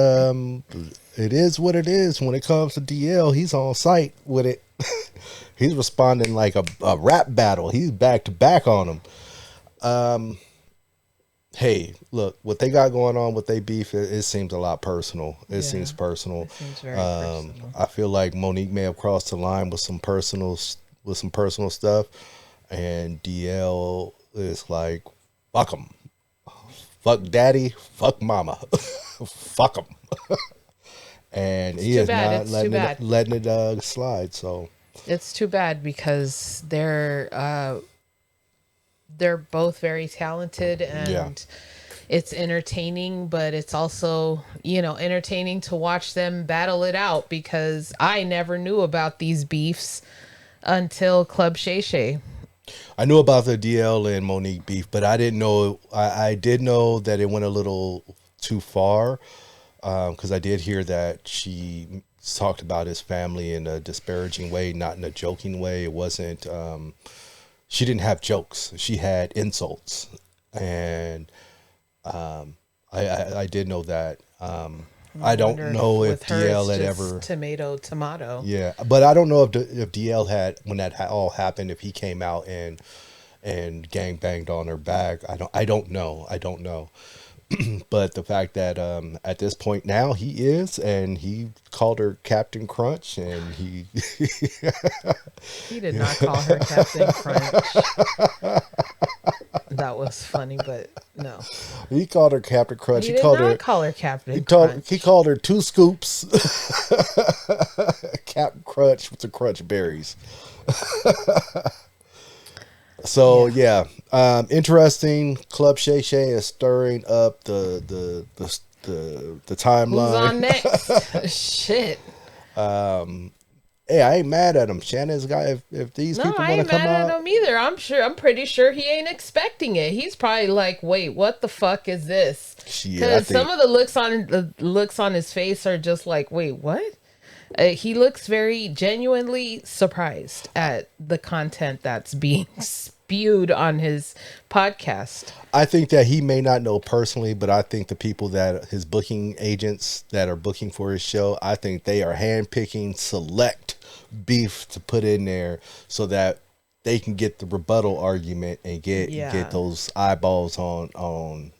it is what it is. When it comes to DL, he's on site with it. He's responding like a rap battle. He's back to back on him. Hey, look, what they got going on with they beef, it seems a lot personal. It seems personal. It seems very personal. I feel like Monique may have crossed the line with some personal stuff, and DL is like, fuck them, fuck daddy, fuck mama, fuck them, and he is not letting it slide. So it's too bad because they're both very talented and it's entertaining, but it's also, entertaining to watch them battle it out because I never knew about these beefs until Club Shay Shay. I knew about the DL and Monique beef, but I didn't know. I did know that it went a little too far because I did hear that she talked about his family in a disparaging way, not in a joking way. It wasn't. She didn't have jokes. She had insults, and I did know that. I don't know if DL had ever tomato. Yeah, but I don't know if DL had, when that all happened, if he came out and gang banged on her back. I don't know. But the fact that at this point now he is, and he called her Captain Crunch, and he did not call her Captain Crunch. That was funny, but no. He called her Captain Crunch. He did not call her Captain Crunch. He called her 2 scoops. Captain Crunch with the crunch berries. So yeah, interesting. Club Shay Shay is stirring up the timeline. Who's on next? Shit. Hey, I ain't mad at him. Shannon's got if these people want to come out. I ain't mad at him either. I'm pretty sure he ain't expecting it. He's probably like, wait, what the fuck is this? Because some of the looks on his face are just like, wait, what? He looks very genuinely surprised at the content that's being spewed on his podcast. I think that he may not know personally, but I think the people that his booking agents that are booking for his show, I think they are handpicking select beef to put in there so that they can get the rebuttal argument and get those eyeballs on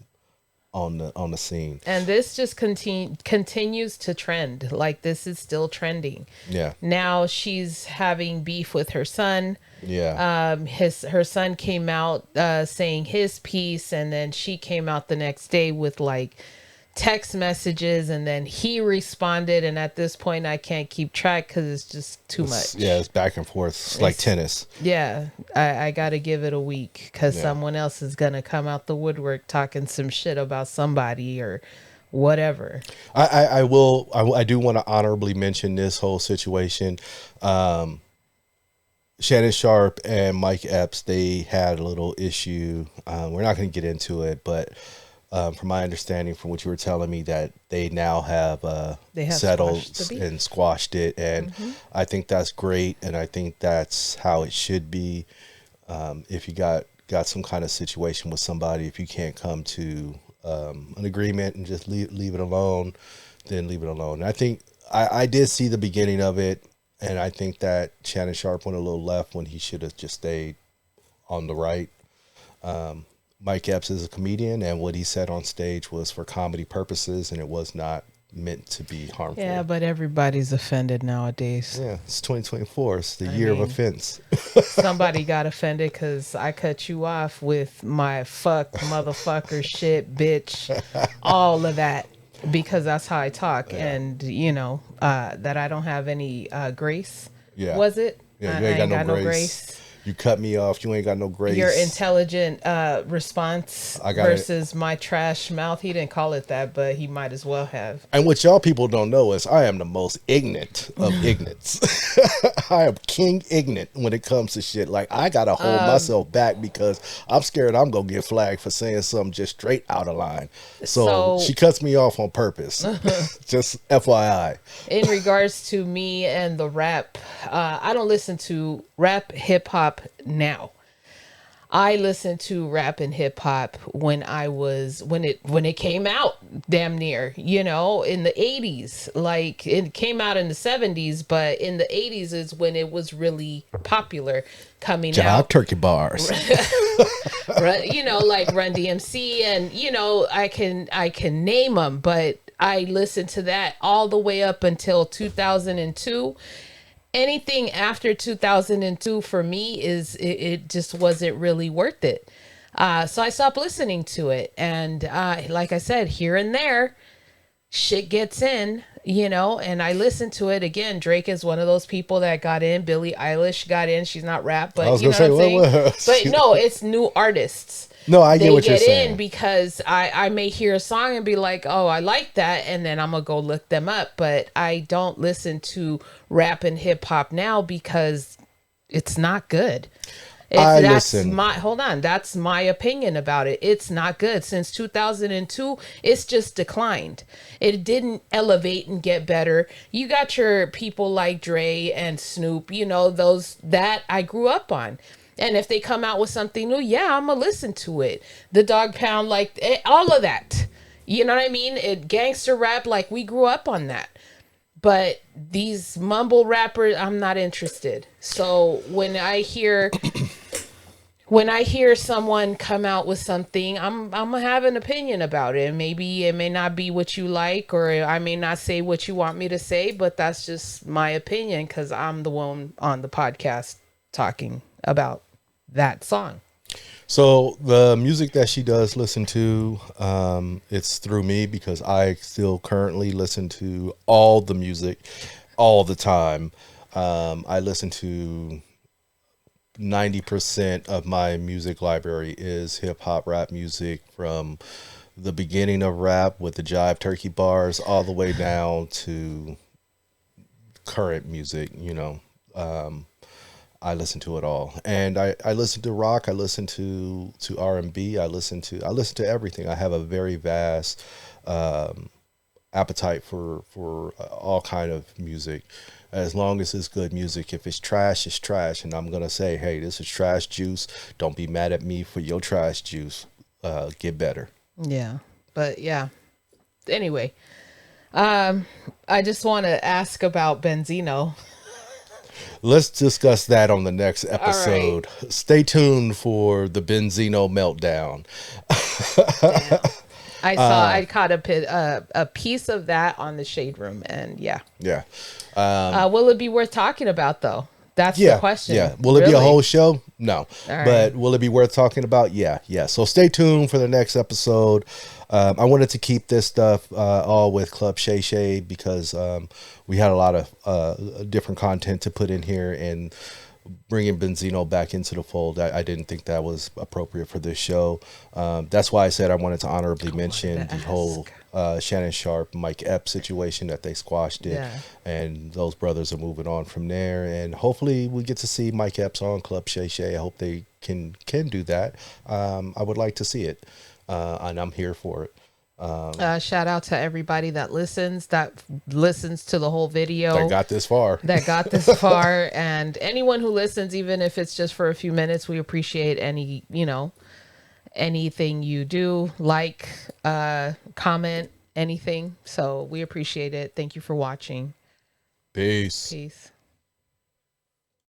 the scene. And this just continues to trend. Like, this is still trending. Yeah. Now she's having beef with her son. Yeah. Her son came out saying his piece, and then she came out the next day with like text messages, and then he responded, and at this point I can't keep track because it's just too much. Yeah, it's back and forth. It's like tennis. Yeah, I gotta give it a week because someone else is gonna come out the woodwork talking some shit about somebody or whatever. I do want to honorably mention this whole situation. Shannon Sharp and Mike Epps, they had a little issue. We're not going to get into it, but from my understanding, from what you were telling me, that they now have settled and squashed it, and I think that's great, and I think that's how it should be. If you got some kind of situation with somebody, if you can't come to an agreement and just leave it alone, then leave it alone. And I think I did see the beginning of it, and I think that Shannon Sharp went a little left when he should have just stayed on the right. Mike Epps is a comedian, and what he said on stage was for comedy purposes, and it was not meant to be harmful. Yeah, but everybody's offended nowadays. Yeah, it's 2024. It's the year of offense. Somebody got offended because I cut you off with my fuck, motherfucker, shit, bitch, all of that, because that's how I talk. Yeah. And, that I don't have any grace. Yeah. Was it? Yeah, you ain't got no grace. You cut me off. You ain't got no grace. Your intelligent response versus my trash mouth. He didn't call it that, but he might as well have. And what y'all people don't know is I am the most ignorant of ignorants. I am king ignorant when it comes to shit. Like, I got to hold myself back because I'm scared I'm going to get flagged for saying something just straight out of line. So she cuts me off on purpose. Just FYI. In regards to me and the rap, I don't listen to rap, hip hop now. I listened to rap and hip hop when it came out, damn near, in the 80s. Like, it came out in the 70s, but in the 80s is when it was really popular coming out. Turkey bars. Like Run DMC, and I can name them, but I listened to that all the way up until 2002. Anything after 2002 for me it just wasn't really worth it. So I stopped listening to it. And like I said, here and there, shit gets in, and I listen to it again. Drake is one of those people that got in. Billie Eilish got in. She's not rap, but I was gonna say, But no, it's new artists. No, I get what you're saying. They get in because I may hear a song and be like, oh, I like that, and then I'm gonna go look them up. But I don't listen to rap and hip hop now because it's not good. That's my opinion about it. It's not good. Since 2002, it's just declined. It didn't elevate and get better. You got your people like Dre and Snoop, those that I grew up on. And if they come out with something new, yeah, I'm going to listen to it. The Dog Pound, all of that. You know what I mean? Gangster rap, we grew up on that. But these mumble rappers, I'm not interested. So when I hear someone come out with something, I'm gonna have an opinion about it. Maybe it may not be what you like, or I may not say what you want me to say, but that's just my opinion because I'm the one on the podcast talking about that song. So the music that she does listen to, it's through me because I still currently listen to all the music all the time. I listen to 90% of my music library is hip hop rap music, from the beginning of rap with the Jive Turkey bars all the way down to current music. I listen to it all, and I listen to rock. I listen to R&B. I listen to everything. I have a very vast appetite for all kind of music, as long as it's good music. If it's trash, it's trash, and I'm gonna say, hey, this is trash juice. Don't be mad at me for your trash juice. Get better. Yeah, but yeah. Anyway, I just want to ask about Benzino. Let's discuss that on the next episode. Right. Stay tuned for the Benzino meltdown. I caught a piece of that on the Shade Room, and yeah. Will it be worth talking about though? That's the question. Yeah. Will it be a whole show? No. But will it be worth talking about? Yeah. So stay tuned for the next episode. I wanted to keep this stuff all with Club Shay Shay because we had a lot of different content to put in here, and bringing Benzino back into the fold, I didn't think that was appropriate for this show. That's why I said I wanted to honorably mention the whole Shannon Sharp, Mike Epps situation, that they squashed it, and those brothers are moving on from there. And hopefully we get to see Mike Epps on Club Shay Shay. I hope they can do that. I would like to see it, and I'm here for it. Shout out to everybody that listens to the whole video, that got this far, and anyone who listens, even if it's just for a few minutes. We appreciate anything you do, comment, anything. So we appreciate it. Thank you for watching. Peace.